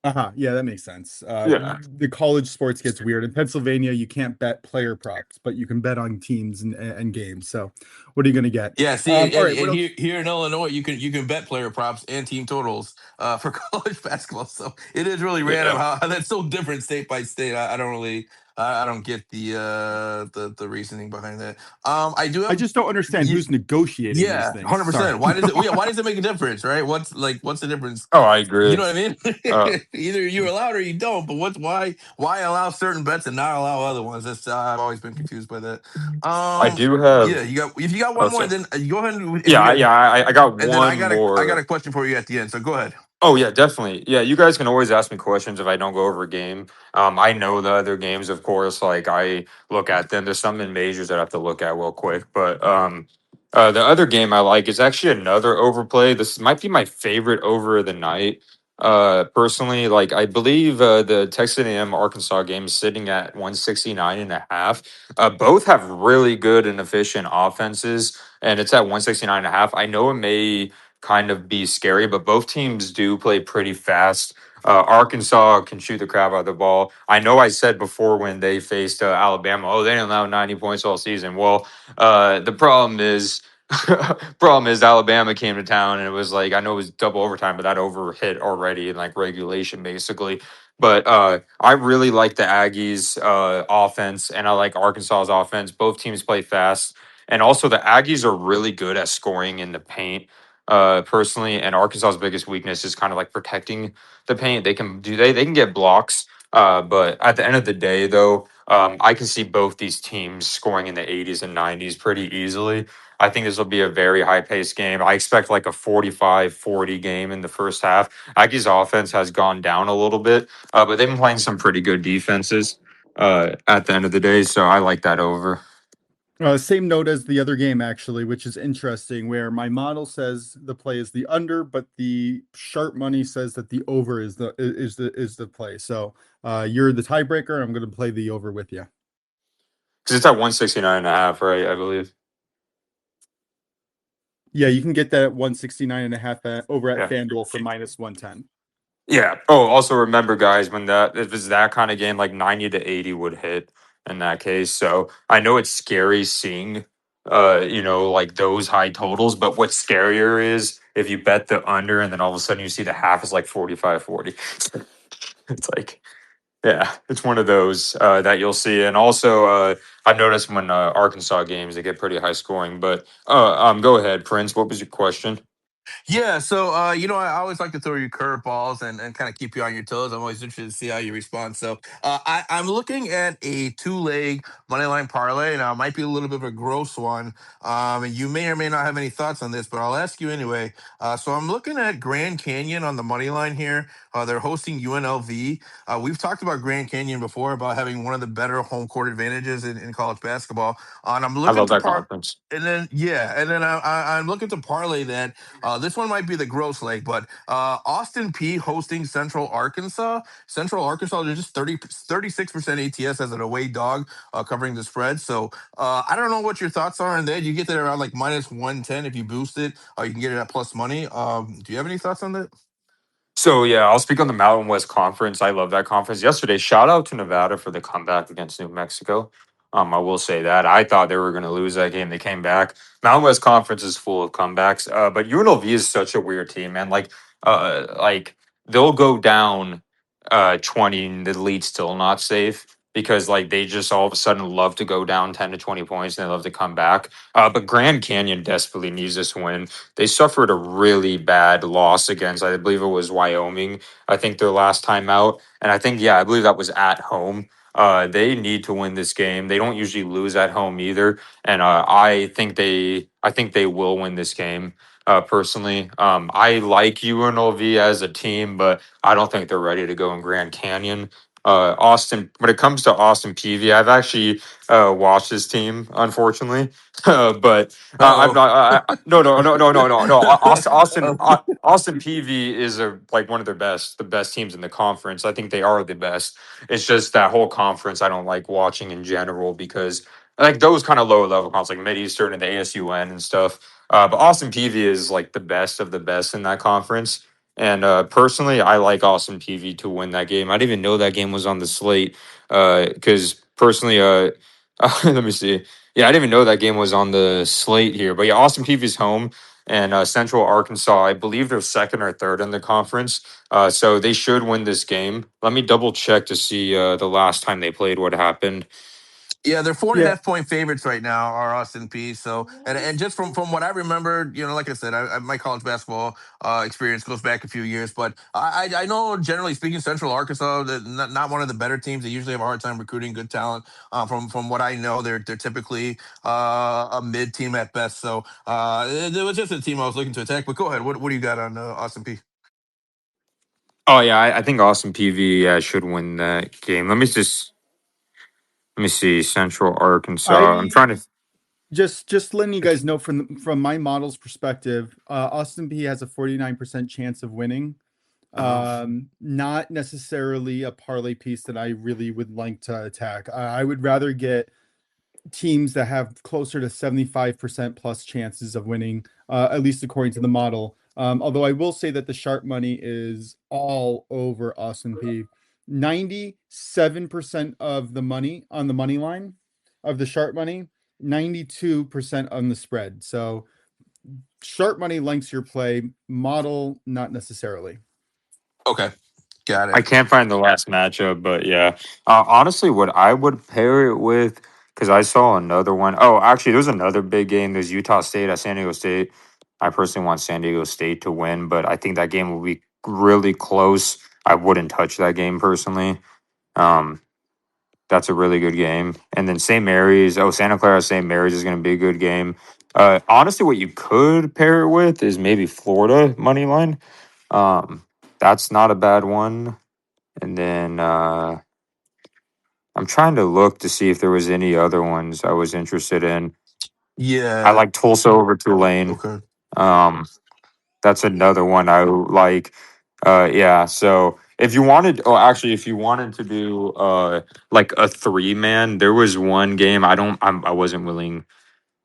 Speaker 2: Uh-huh. Yeah, that makes sense.
Speaker 3: Yeah.
Speaker 2: The college sports gets weird. In Pennsylvania, you can't bet player props, but you can bet on teams and games. So what are you gonna get?
Speaker 1: Yeah, see,
Speaker 2: All
Speaker 1: and,
Speaker 2: right, what
Speaker 1: and
Speaker 2: else?
Speaker 1: here in Illinois, you can bet player props and team totals for college basketball. So it is really random
Speaker 3: Yeah.
Speaker 1: how that's so different state by state. I don't really, I don't get the reasoning behind that. I do
Speaker 2: I
Speaker 1: have,
Speaker 2: just don't understand who's negotiating these
Speaker 1: yeah,
Speaker 2: things.
Speaker 1: hundred
Speaker 2: Sorry.
Speaker 1: percent. Why does it? Yeah, why does it make a difference, right? What's the difference?
Speaker 3: Oh, I
Speaker 1: You
Speaker 3: agree.
Speaker 1: know what I mean?
Speaker 3: Uh,
Speaker 1: Either you're allowed or you don't. But why allow certain bets and not allow other ones? That's I've always been confused by that.
Speaker 3: I
Speaker 1: Um,
Speaker 3: do have.
Speaker 1: yeah, you got if you got
Speaker 3: Oh,
Speaker 1: one more,
Speaker 3: sorry.
Speaker 1: then you go ahead if
Speaker 3: Yeah,
Speaker 1: you got,
Speaker 3: I got
Speaker 1: and then
Speaker 3: one
Speaker 1: I got
Speaker 3: more.
Speaker 1: a question for you at the end. So go ahead.
Speaker 3: Oh yeah, definitely. Yeah, you guys can always ask me questions if I don't go over a game. I know the other games, of course. Like I look at them. There's some in majors that I have to look at real quick. But the other game I like is actually another overplay. This might be my favorite over of the night. Personally, like I believe the Texas A&M Arkansas game is sitting at 169.5. Both have really good and efficient offenses, and it's at 169.5. I know it may kind of be scary, but both teams do play pretty fast. Arkansas can shoot the crap out of the ball. I know I said before when they faced Alabama, oh, they didn't allow 90 points all season. Well, the problem is Alabama came to town and it was like, I know it was double overtime, but that over hit already in like regulation basically. But I really like the Aggies offense and I like Arkansas's offense. Both teams play fast. And also the Aggies are really good at scoring in the paint. Personally, and Arkansas's biggest weakness is kind of like protecting the paint. They can get blocks. But at the end of the day, though, I can see both these teams scoring in the 80s and 90s pretty easily. I think this will be a very high paced game. I expect like a 45-40 game in the first half. Aggies offense has gone down a little bit, but they've been playing some pretty good defenses at the end of the day. So I like that over.
Speaker 2: Same note as the other game, actually, which is interesting, where my model says the play is the under, but the sharp money says that the over is the play. So you're the tiebreaker. I'm going to play the over with you.
Speaker 3: Because it's at 169.5, right? I believe.
Speaker 2: Yeah, you can get that at 169.5 over at
Speaker 3: Yeah.
Speaker 2: FanDuel for -110.
Speaker 3: Yeah. Oh, also remember, guys, when if it's that kind of game, like 90 to 80 would hit in that case. So I know it's scary seeing, like those high totals, but what's scarier is if you bet the under and then all of a sudden you see the half is like 45-40. It's like, yeah, it's one of those that you'll see. And also, I've noticed when Arkansas games, they get pretty high scoring. But go ahead, Prince. What was your question?
Speaker 1: Yeah, so I always like to throw you curveballs and kind of keep you on your toes. I'm always interested to see how you respond. So I'm looking at a two-leg money line parlay. Now, it might be a little bit of a gross one, and you may or may not have any thoughts on this, but I'll ask you anyway. So I'm looking at Grand Canyon on the money line here. They're hosting UNLV. We've talked about Grand Canyon before about having one of the better home court advantages in college basketball. And I'm
Speaker 3: I
Speaker 1: looking
Speaker 3: love
Speaker 1: to
Speaker 3: that conference.
Speaker 1: I'm looking to parlay that. This one might be the gross leg, but Austin P hosting Central Arkansas. Central Arkansas, they're just 36% ATS as an away dog covering the spread. So I don't know what your thoughts are on that. You get that around like -110 if you boost it. You can get it at plus money. Do you have any thoughts on that?
Speaker 3: So yeah, I'll speak on the Mountain West Conference. I love that conference. Yesterday, shout out to Nevada for the comeback against New Mexico. I will say that I thought they were going to lose that game. They came back. Mountain West Conference is full of comebacks. But UNLV is such a weird team, man. Like they'll go down 20 and the lead's still not safe because like they just all of a sudden love to go down 10 to 20 points and they love to come back. But Grand Canyon desperately needs this win. They suffered a really bad loss against, I believe it was Wyoming, I think their last time out. And I think, yeah, I believe that was at home. They need to win this game. They don't usually lose at home either. And I think they will win this game. Personally, I like UNLV as a team, but I don't think they're ready to go in Grand Canyon. Austin, when it comes to Austin Peavy, I've actually watched his team, unfortunately, but I'm
Speaker 1: Uh-oh.
Speaker 3: not. No, no, no, no, no, no, no.
Speaker 1: Oh.
Speaker 3: Austin Peavy is like one of the best teams in the conference. I think they are the best. It's just that whole conference I don't like watching in general because like those kind of lower level conferences like Mid Eastern and the ASUN and stuff. But Austin Peavy is like the best of the best in that conference. And personally, I like Austin Peavy to win that game. I didn't even know that game was on the slate because personally, let me see. Yeah, I didn't even know that game was on the slate here. But yeah, Austin Peavy's home and Central Arkansas, I believe they're second or third in the conference. So they should win this game. Let me double check to see the last time they played what happened.
Speaker 1: Yeah, they're four and a
Speaker 2: Yeah,
Speaker 1: half point favorites right now, are Austin P. So, and just from what I remember, like I said, my college basketball experience goes back a few years, but I know generally speaking, Central Arkansas, they're not one of the better teams. They usually have a hard time recruiting good talent. From what I know, they're typically a mid team at best. So it was just a team I was looking to attack. But go ahead, what do you got on Austin P?
Speaker 3: Oh yeah, I think Austin Peavy should win that game. Let me see. Central Arkansas. I'm
Speaker 2: I
Speaker 3: trying to.
Speaker 2: just letting you guys know from my model's perspective, Austin P has a 49% chance of winning.
Speaker 1: Uh-huh.
Speaker 2: Not necessarily a parlay piece that I really would like to attack. I would rather get teams that have closer to 75% plus chances of winning, at least according to the model. Although I will say that the sharp money is all over S&P. 97% of the money on the money line of the sharp money, 92% on the spread. So sharp money links your play, model not necessarily.
Speaker 1: Okay, got
Speaker 3: I
Speaker 1: it.
Speaker 3: can't find the last matchup, but yeah. Honestly, what I would pair it with, because I saw another one. Oh, actually, there's another big game. There's Utah State at San Diego State. I personally want San Diego State to win, but I think that game will be really close. I wouldn't touch that game personally. Um, that's a really good game. And then St. Mary's. Oh, Santa Clara St. Mary's is going to be a good game. Honestly, what you could pair it with is maybe Florida money line. That's not a bad one. And then I'm trying to look to see if there was any other ones I was interested in. I
Speaker 1: Yeah.
Speaker 3: like Tulsa over Tulane.
Speaker 1: Okay.
Speaker 3: Um, that's another one I like. Yeah. So if you wanted, if you wanted to do like a 3-man, there was one game I wasn't willing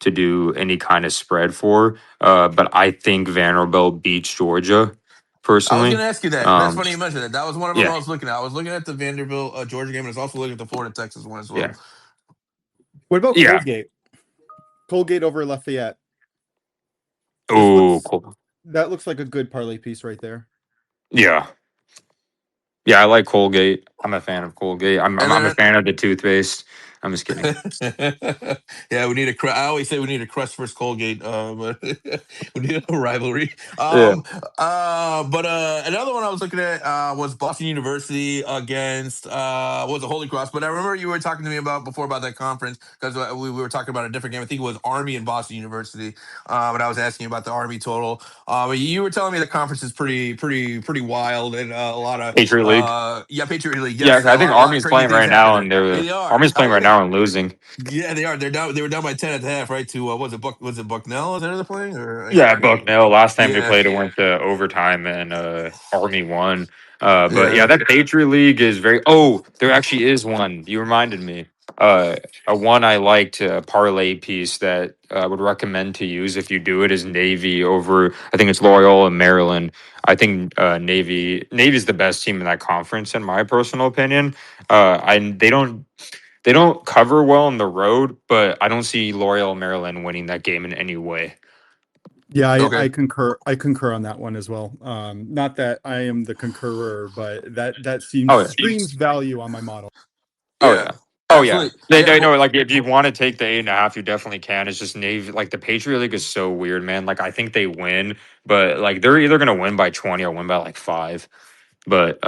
Speaker 3: to do any kind of spread for. But I think Vanderbilt beats Georgia
Speaker 1: I was
Speaker 3: personally.
Speaker 1: going to ask you that. That's
Speaker 3: Um,
Speaker 1: funny you mentioned that. That was one of them
Speaker 3: yeah.
Speaker 1: I was looking at. I was looking at the Vanderbilt Georgia game, and I was also looking at the Florida Texas one as well.
Speaker 3: Yeah.
Speaker 2: What about
Speaker 3: Yeah.
Speaker 2: Colgate? Colgate over Lafayette.
Speaker 3: Oh, cool.
Speaker 2: That looks like a good parlay piece right there.
Speaker 3: Yeah. Yeah, I like Colgate. I'm a fan of Colgate.
Speaker 1: And
Speaker 3: I'm a
Speaker 1: then
Speaker 3: fan of the toothpaste. I'm just kidding.
Speaker 1: yeah, we need a. I always say we need a Crest versus Colgate, but we need a rivalry.
Speaker 3: Yeah.
Speaker 1: Another one I was looking at was Boston University against was a Holy Cross. But I remember you were talking to me about before about that conference because we were talking about a different game. I think it was Army and Boston University. But I was asking you about the Army total. But you were telling me the conference is pretty wild and a lot of
Speaker 3: Patriot League.
Speaker 1: Patriot League.
Speaker 3: Yeah,
Speaker 1: Yes,
Speaker 3: I
Speaker 1: a
Speaker 3: think
Speaker 1: lot of
Speaker 3: Army's
Speaker 1: crazy
Speaker 3: playing
Speaker 1: things
Speaker 3: right now,
Speaker 1: happening.
Speaker 3: and they're
Speaker 1: They are.
Speaker 3: Army's playing right now and losing.
Speaker 1: Yeah, they are. They were down by 10 at the half, right? To was it Bucknell? Is that who they're playing? Or
Speaker 3: Yeah, Bucknell. Last time they
Speaker 1: yeah,
Speaker 3: played, it went to overtime, and Army won. But
Speaker 1: yeah.
Speaker 3: yeah, that Patriot League is very. Oh, there actually is one. You reminded me. A one I liked parlay piece that I would recommend to use if you do it is Navy over. I think it's Loyola Maryland. I think Navy's the best team in that conference, in my personal opinion. They don't cover well on the road, but I don't see Loyola Maryland winning that game in any way.
Speaker 2: Yeah,
Speaker 1: Okay.
Speaker 2: I concur. I concur on that one as well. Not that I am the concurrer, but that seems
Speaker 3: Oh yeah.
Speaker 2: screams value on my model.
Speaker 3: Oh
Speaker 1: Yeah.
Speaker 3: yeah. Oh yeah.
Speaker 1: Absolutely.
Speaker 3: They
Speaker 1: Yeah.
Speaker 3: know like if you want to take the 8.5, you definitely can. It's just Navy like the Patriot League is so weird, man. Like I think they win, but like they're either gonna win by 20 or win by like 5. But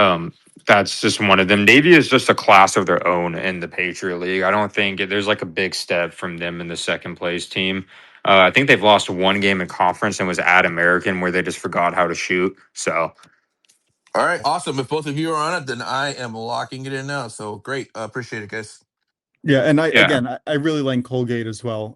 Speaker 3: that's just one of them. Navy is just a class of their own in the Patriot League. I don't think there's like a big step from them in the second place team. I think they've lost one game in conference and was at American where they just forgot how to shoot. So
Speaker 1: All right. Awesome. If both of you are on it, then I am locking it in now. So great. Appreciate it, guys.
Speaker 2: Yeah, and
Speaker 3: yeah,
Speaker 2: I really like Colgate as well.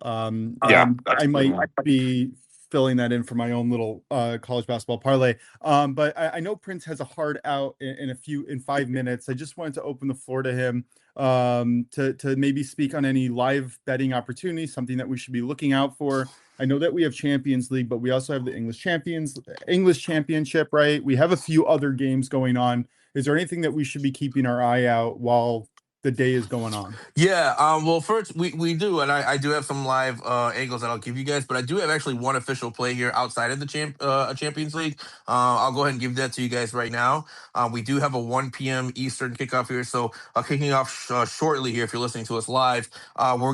Speaker 3: yeah, that's
Speaker 2: I
Speaker 3: a good
Speaker 2: might
Speaker 3: one.
Speaker 2: be filling that in for my own little college basketball parlay. But I know Prince has a hard out in 5 minutes. I just wanted to open the floor to him to maybe speak on any live betting opportunities, something that we should be looking out for. I know that we have Champions League, but we also have the English Championship, right? We have a few other games going on. Is there anything that we should be keeping our eye out while the day is going on?
Speaker 1: Yeah, well, first we do, and I do have some live angles that I'll give you guys, but I do have actually one official play here outside of the Champions League. I'll go ahead and give that to you guys right now. We do have a 1 p.m. Eastern kickoff here, so kicking off shortly here. If you're listening to us live,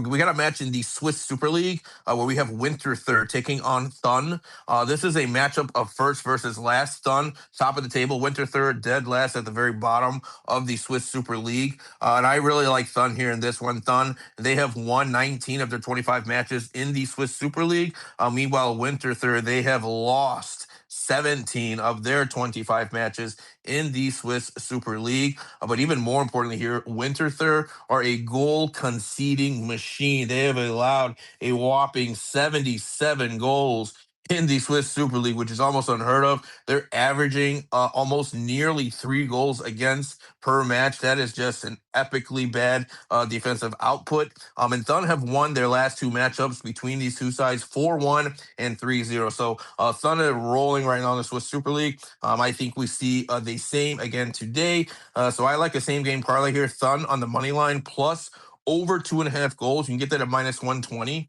Speaker 1: we got a match in the Swiss Super League where we have Winter Third taking on Thun. This is a matchup of first versus last. Thun top of the table, Winter Third dead last at the very bottom of the Swiss Super League. And I really like Thun here in this one. Thun, they have won 19 of their 25 matches in the Swiss Super League. Meanwhile, Winter Third, they have lost 17 of their 25 matches in the Swiss Super League. But even more importantly here, Winter Third are a goal conceding machine. They have allowed a whopping 77 goals in the Swiss Super League, which is almost unheard of. They're averaging almost nearly 3 goals against per match. That is just an epically bad defensive output. And Thun have won their last 2 matchups between these two sides 4-1 and 3-0. So Thun are rolling right now in the Swiss Super League. I think we see the same again today. So I like a same game parlay here. Thun on the money line plus over 2.5 goals. You can get that at -120.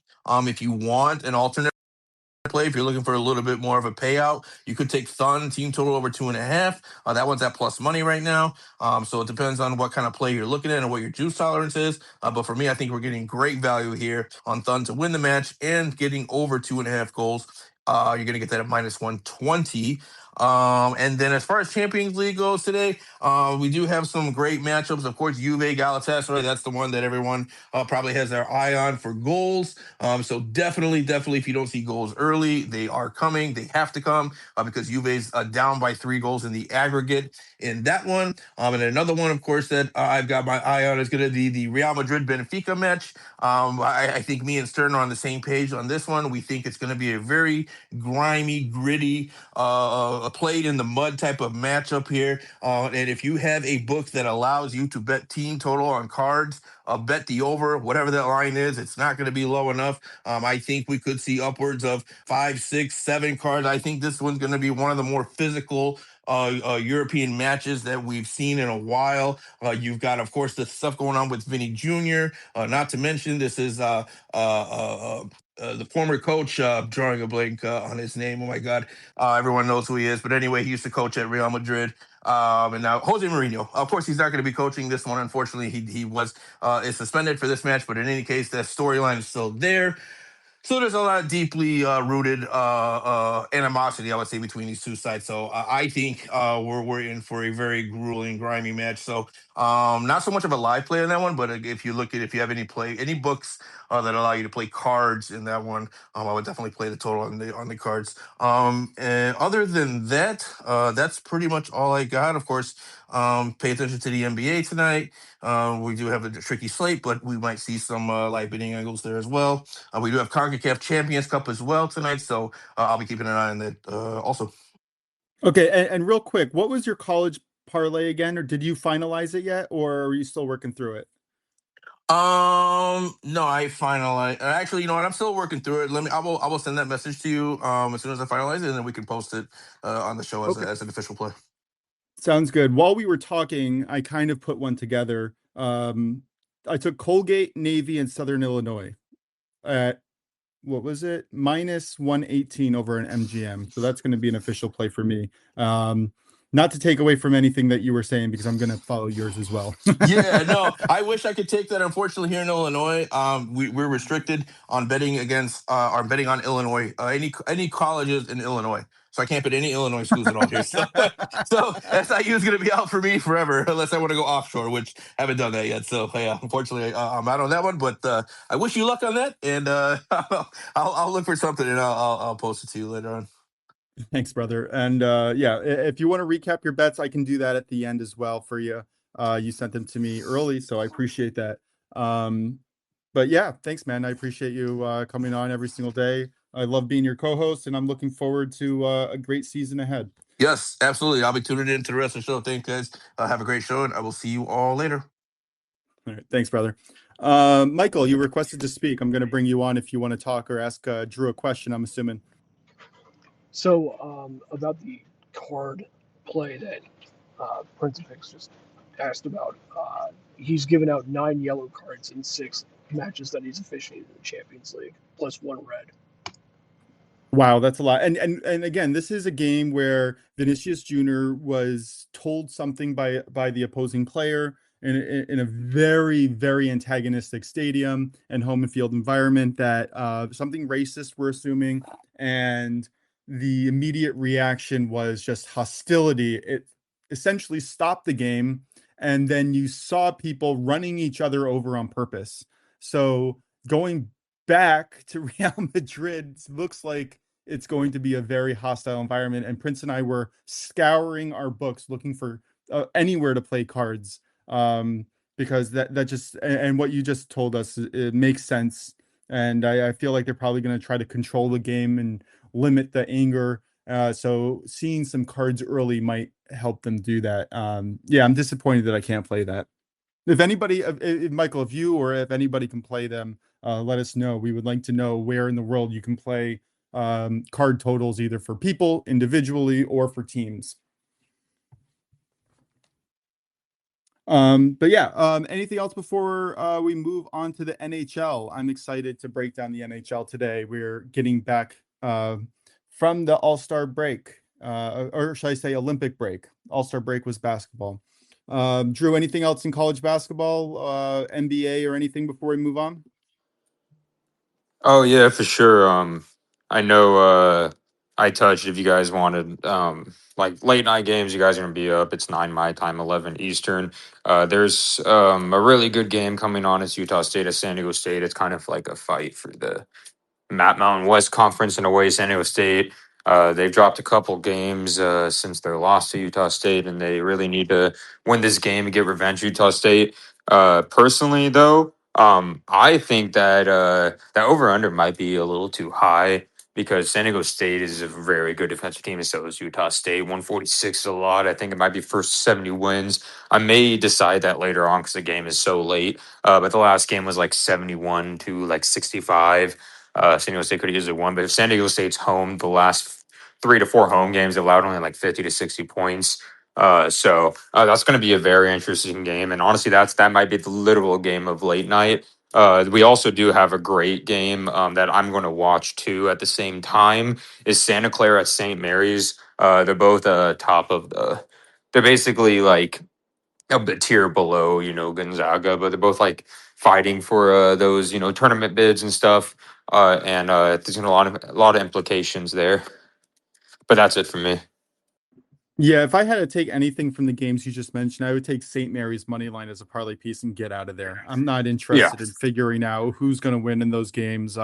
Speaker 1: If you want an alternate play, if you're looking for a little bit more of a payout, you could take Thun team total over 2.5. That one's at plus money right now. So it depends on what kind of play you're looking at and what your juice tolerance is. But for me, I think we're getting great value here on Thun to win the match and getting over 2.5 goals. You're going to get that at -120. And then as far as Champions League goes today, we do have some great matchups. Of course, Juve, Galatasaray, that's the one that everyone probably has their eye on for goals. So definitely, if you don't see goals early, they are coming. They have to come because Juve's down by 3 goals in the aggregate in that one. And another one, of course, that I've got my eye on is going to be the Real Madrid-Benfica match. I think me and Stern are on the same page on this one. We think it's going to be a very grimy, gritty, played in the mud type of matchup here. And if you have a book that allows you to bet team total on cards, bet the over, whatever that line is, it's not going to be low enough. I think we could see upwards of 5, 6, 7 cards. I think this one's going to be one of the more physical European matches that we've seen in a while. You've got, of course, the stuff going on with Vinny Jr. Not to mention, this is the former coach, drawing a blank on his name. Oh my God, everyone knows who he is. But anyway, he used to coach at Real Madrid. And now Jose Mourinho. Of course, he's not going to be coaching this one. Unfortunately, he was is suspended for this match. But in any case, that storyline is still there. So there's a lot of deeply rooted animosity, I would say, between these two sides. So I think we're in for a very grueling, grimy match. So not so much of a live play in that one, but if you have any books that allow you to play cards in that one, I would definitely play the total on the cards. And other than that, that's pretty much all I got. Of course, pay attention to the NBA tonight. We do have a tricky slate, but we might see some live betting angles there as well. We do have CONCACAF Champions Cup as well tonight, so I'll be keeping an eye on that also.
Speaker 2: Okay, and real quick, what was your college parlay again, or did you finalize it yet, or are you still working through it?
Speaker 1: No, I finalized. Actually, you know what? I'm still working through it. I will send that message to you as soon as I finalize it, and then we can post it on the show as an official play.
Speaker 2: Sounds good. While we were talking, I kind of put one together. I took Colgate, Navy, and Southern Illinois at, what was it? -118 over an MGM. So that's going to be an official play for me. Not to take away from anything that you were saying, because I'm going to follow yours as well.
Speaker 1: Yeah, no, I wish I could take that. Unfortunately, here in Illinois, we're restricted on betting on Illinois, any colleges in Illinois. So I can't bet any Illinois schools at all here. So, so SIU is going to be out for me forever unless I want to go offshore, which I haven't done that yet. So yeah, unfortunately, I'm out on that one. But I wish you luck on that, and I'll look for something and I'll post it to you later on.
Speaker 2: Thanks, brother. And yeah, if you want to recap your bets, I can do that at the end as well for you. You sent them to me early, so I appreciate that. But yeah, thanks, man. I appreciate you coming on every single day. I love being your co-host, and I'm looking forward to a great season ahead.
Speaker 1: Yes, absolutely. I'll be tuning in to the rest of the show. Thanks, guys. Have a great show, and I will see you all later.
Speaker 2: All right, thanks, brother. Michael, you requested to speak. I'm going to bring you on if you want to talk or ask Drew a question, I'm assuming.
Speaker 4: So about the card play that PrinceOfPicks just asked about, he's given out 9 yellow cards in 6 matches that he's officiated in the Champions League, plus 1 red.
Speaker 2: Wow, that's a lot. And again, this is a game where Vinicius Jr. was told something by the opposing player in a very, very antagonistic stadium and home and field environment, that something racist, we're assuming, and the immediate reaction was just hostility. It essentially stopped the game, and then you saw people running each other over on purpose. So going back to Real Madrid looks like it's going to be a very hostile environment. And Prince and I were scouring our books looking for anywhere to play cards, because that just, and what you just told us, it makes sense. And I feel like they're probably going to try to control the game and limit the anger. So seeing some cards early might help them do that. Yeah, I'm disappointed that I can't play that. If anybody, Michael, if you or if anybody can play them, let us know. We would like to know where in the world you can play card totals, either for people individually or for teams. But yeah, anything else before we move on to the NHL? I'm excited to break down the NHL today. We're getting back from the All-Star break, or should I say Olympic break? All-Star break was basketball. Drew, anything else in college basketball, NBA, or anything before we move on?
Speaker 3: Oh yeah, for sure. I know I touched if you guys wanted like late night games, you guys are gonna be up. It's 9 my time, 11 Eastern. There's a really good game coming on. It's Utah State at San Diego State. It's kind of like a fight for the Map Mountain West Conference in a way. San Diego State, they've dropped a couple games since their loss to Utah State, and they really need to win this game and get revenge. Utah State. Personally, though, I think that that over under might be a little too high because San Diego State is a very good defensive team, and so is Utah State. 146 is a lot. I think it might be first 70 wins. I may decide that later on because the game is so late. But the last game was like 71 to like 65. San Diego State could have easily won, but if San Diego State's home, the last 3 to 4 home games, they've allowed only like 50 to 60 points. So that's going to be a very interesting game, and honestly, that might be the literal game of late night. We also do have a great game that I'm going to watch too at the same time. Is Santa Clara at St. Mary's? They're both top of the. They're basically like a bit tier below, Gonzaga, but they're both like fighting for those, tournament bids and stuff. And there's a lot of implications there. But that's it for me.
Speaker 2: Yeah, if I had to take anything from the games you just mentioned, I would take St. Mary's money line as a parlay piece and get out of there. I'm not
Speaker 3: Yeah,
Speaker 2: interested in figuring out who's going to win in those games.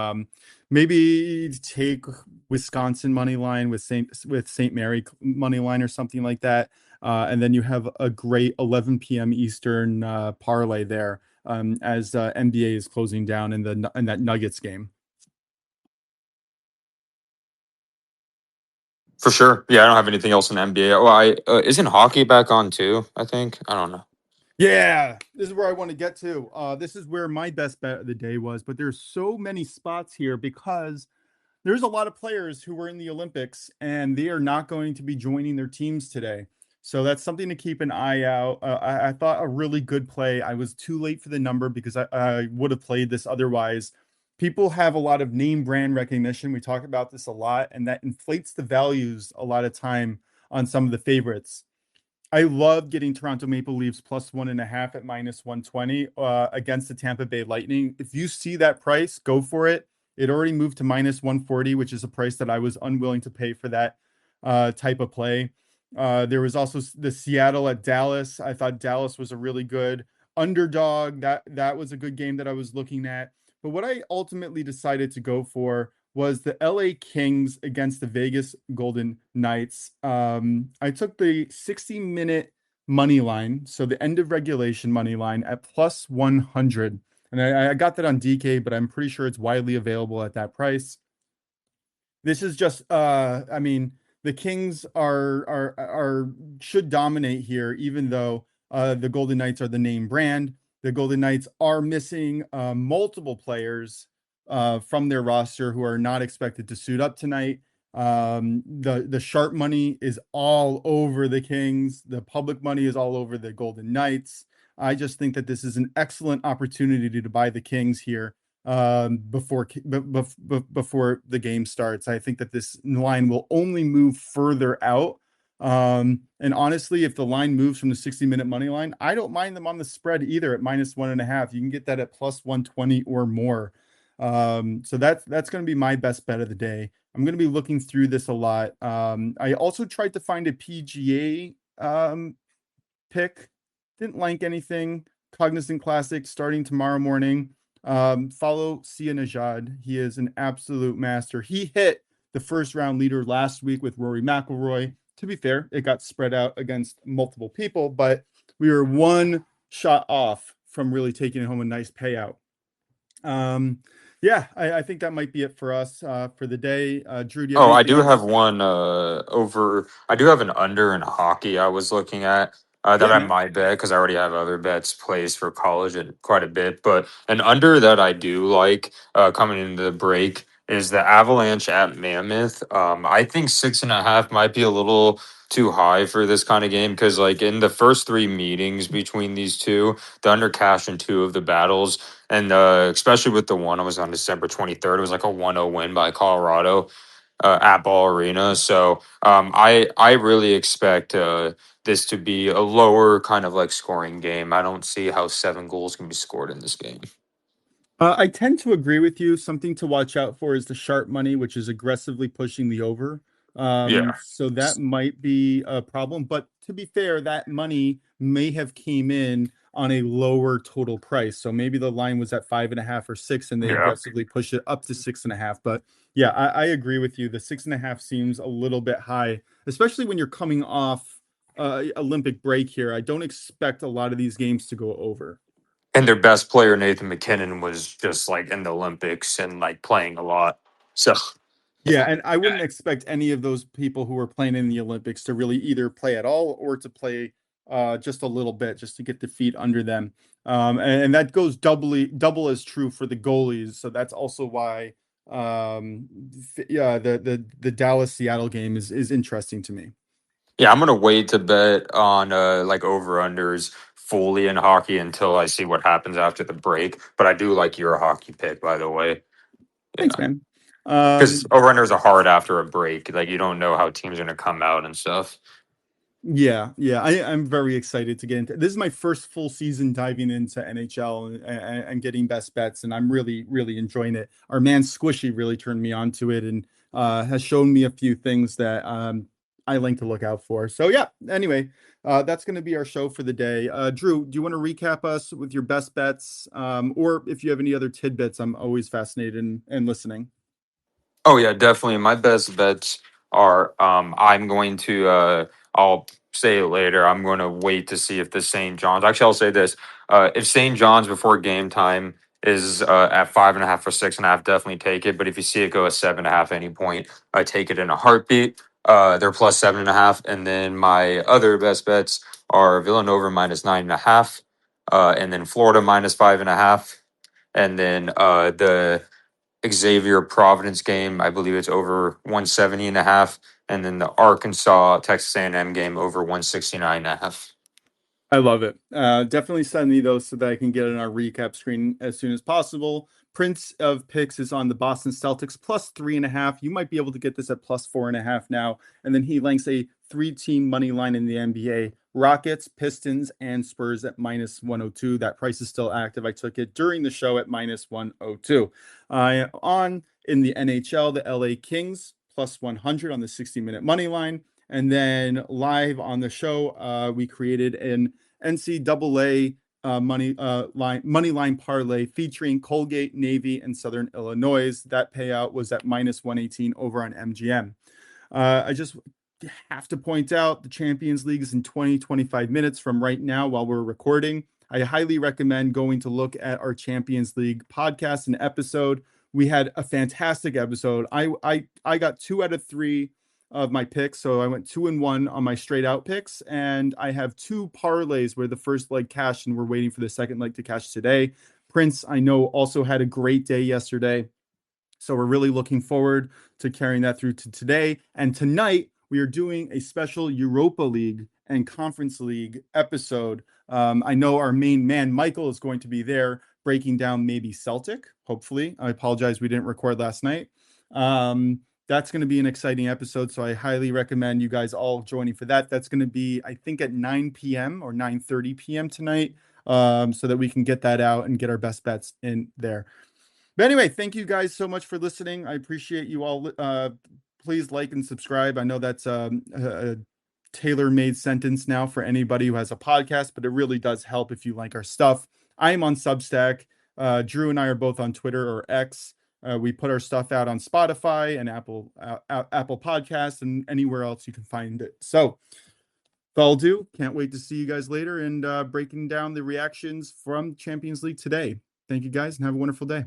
Speaker 2: Maybe take Wisconsin money line with St. Mary money line or something like that, and then you have a great 11 p.m. Eastern parlay there as NBA is closing down in that Nuggets game.
Speaker 3: for sure. Yeah, I don't have anything else in NBA. Oh, isn't hockey back on too? I think I don't know.
Speaker 2: Yeah, this is where I want to get to. This is where my best bet of the day was, but there's so many spots here because there's a lot of players who were in the Olympics and they are not going to be joining their teams today. So that's something to keep an eye out. I thought a really good play. I was too late for the number because I would have played this otherwise. People have a lot of name brand recognition. We talk about this a lot, and that inflates the values a lot of time on some of the favorites. I love getting Toronto Maple Leafs plus 1.5 at minus 120 against the Tampa Bay Lightning. If you see that price, go for it. It already moved to minus 140, which is a price that I was unwilling to pay for that type of play. There was also the Seattle at Dallas. I thought Dallas was a really good underdog. That was a good game that I was looking at. But what I ultimately decided to go for was the LA Kings against the Vegas Golden Knights. I took the 60-minute money line, so the end of regulation money line at plus 100. And I got that on DK, but I'm pretty sure it's widely available at that price. This is just I mean, the Kings are should dominate here, even though the Golden Knights are the name brand. The Golden Knights are missing multiple players from their roster who are not expected to suit up tonight. The sharp money is all over the Kings. The public money is all over the Golden Knights. I just think that this is an excellent opportunity to buy the Kings here before the game starts. I think that this line will only move further out. And honestly, if the line moves from the 60-minute money line, I don't mind them on the spread either at minus 1.5. You can get that at plus 120 or more. So that's going to be my best bet of the day. I'm going to be looking through this a lot. I also tried to find a PGA pick. Didn't like anything. Cognizant Classic starting tomorrow morning. Follow Sia Najad. He is an absolute master. He hit the first round leader last week with Rory McIlroy. To be fair, it got spread out against multiple people, but we were one shot off from really taking home a nice payout. Yeah, I think that might be it for us for the day. Drew, do you have
Speaker 3: Oh, I
Speaker 2: anything
Speaker 3: do have
Speaker 2: else?
Speaker 3: one over. I do have an under in hockey I was looking at that
Speaker 2: Yeah,
Speaker 3: I
Speaker 2: man.
Speaker 3: might bet because I already have other bets placed for college and quite a bit. But an under that I do like coming into the break is the Avalanche at Mammoth. I think 6.5 might be a little too high for this kind of game because, like, in the first three meetings between these two, the under cash in two of the battles, and especially with the one I was on December 23rd, it was like a 1-0 win by Colorado at Ball Arena. So I really expect this to be a lower kind of like scoring game. I don't see how 7 goals can be scored in this game.
Speaker 2: I tend to agree with you. Something to watch out for is the sharp money, which is aggressively pushing the over.
Speaker 3: Yeah,
Speaker 2: So that might be a problem. But to be fair, that money may have came in on a lower total price. So maybe the line was at 5.5 or 6, and they
Speaker 3: yeah.
Speaker 2: aggressively push it up to 6.5. But yeah, I agree with you. The 6.5 seems a little bit high, especially when you're coming off Olympic break here. I don't expect a lot of these games to go over.
Speaker 3: And their best player, Nathan McKinnon, was just like in the Olympics and like playing a lot. So
Speaker 2: Yeah,
Speaker 3: yeah,
Speaker 2: and I wouldn't expect any of those people who were playing in the Olympics to really either play at all or to play just a little bit, just to get their feet under them. And that goes double as true for the goalies. So that's also why yeah, the Dallas Seattle game is interesting to me.
Speaker 3: yeah. I'm gonna wait to bet on like over unders fully in hockey until I see what happens after the break. But I do like your hockey pick, by the way.
Speaker 2: Thanks,
Speaker 3: Yeah.
Speaker 2: man.
Speaker 3: Because over-unders are hard after a break. Like, you don't know how teams are going to come out and stuff.
Speaker 2: Yeah. I'm very excited to get into this. Is my first full season diving into NHL and getting best bets, and I'm really enjoying it. Our man Squishy really turned me on to it and has shown me a few things that I like to look out for. So yeah, anyway, that's going to be our show for the day. Drew, do you want to recap us with your best bets? Or if you have any other tidbits, I'm always fascinated in listening.
Speaker 3: Oh, yeah, definitely. My best bets are I'm going to, I'll say it later. I'm going to wait to see if the St. John's, actually, I'll say this. If St. John's before game time is at 5.5 or 6.5, definitely take it. But if you see it go at 7.5 any point, I take it in a heartbeat. They're plus 7.5. And then my other best bets are Villanova minus 9.5, and then Florida minus 5.5. And then the Xavier Providence game, I believe it's over 170.5. And then the Arkansas Texas A&M game over 169.5.
Speaker 2: I love it. Definitely send me those so that I can get it on our recap screen as soon as possible. Prince of Picks is on the Boston Celtics plus 3.5. You might be able to get this at plus 4.5 now. And then he links a 3-team money line in the NBA: Rockets, Pistons, and Spurs at minus 102. That price is still active. I took it during the show at minus 102. On in the NHL, the LA Kings plus 100 on the 60-minute money line. And then live on the show, we created an NCAA money line parlay featuring Colgate, Navy, and Southern Illinois. That payout was at minus 118 over on MGM. I just have to point out the Champions League is in 25 minutes from right now while we're recording. I highly recommend going to look at our Champions League podcast and episode. We had a fantastic episode. I got 2 out of 3 of my picks, so I went 2-1 on my straight out picks, and I have 2 parlays where the first leg cashed, and we're waiting for the second leg to cash today. Prince, I know, also had a great day yesterday, so we're really looking forward to carrying that through to today. And tonight, we are doing a special Europa League and Conference League episode. I know our main man, Michael, is going to be there breaking down maybe Celtic, hopefully. I apologize, we didn't record last night. That's going to be an exciting episode, so I highly recommend you guys all joining for that. That's going to be, I think, at 9 p.m. or 9:30 p.m. tonight, so that we can get that out and get our best bets in there. But anyway, thank you guys so much for listening. I appreciate you all. Please like and subscribe. I know that's a tailor-made sentence now for anybody who has a podcast, but it really does help if you like our stuff. I am on Substack. Drew and I are both on Twitter or X. We put our stuff out on Spotify and Apple Podcasts and anywhere else you can find it. So that'll do. Can't wait to see you guys later and breaking down the reactions from Champions League today. Thank you guys and have a wonderful day.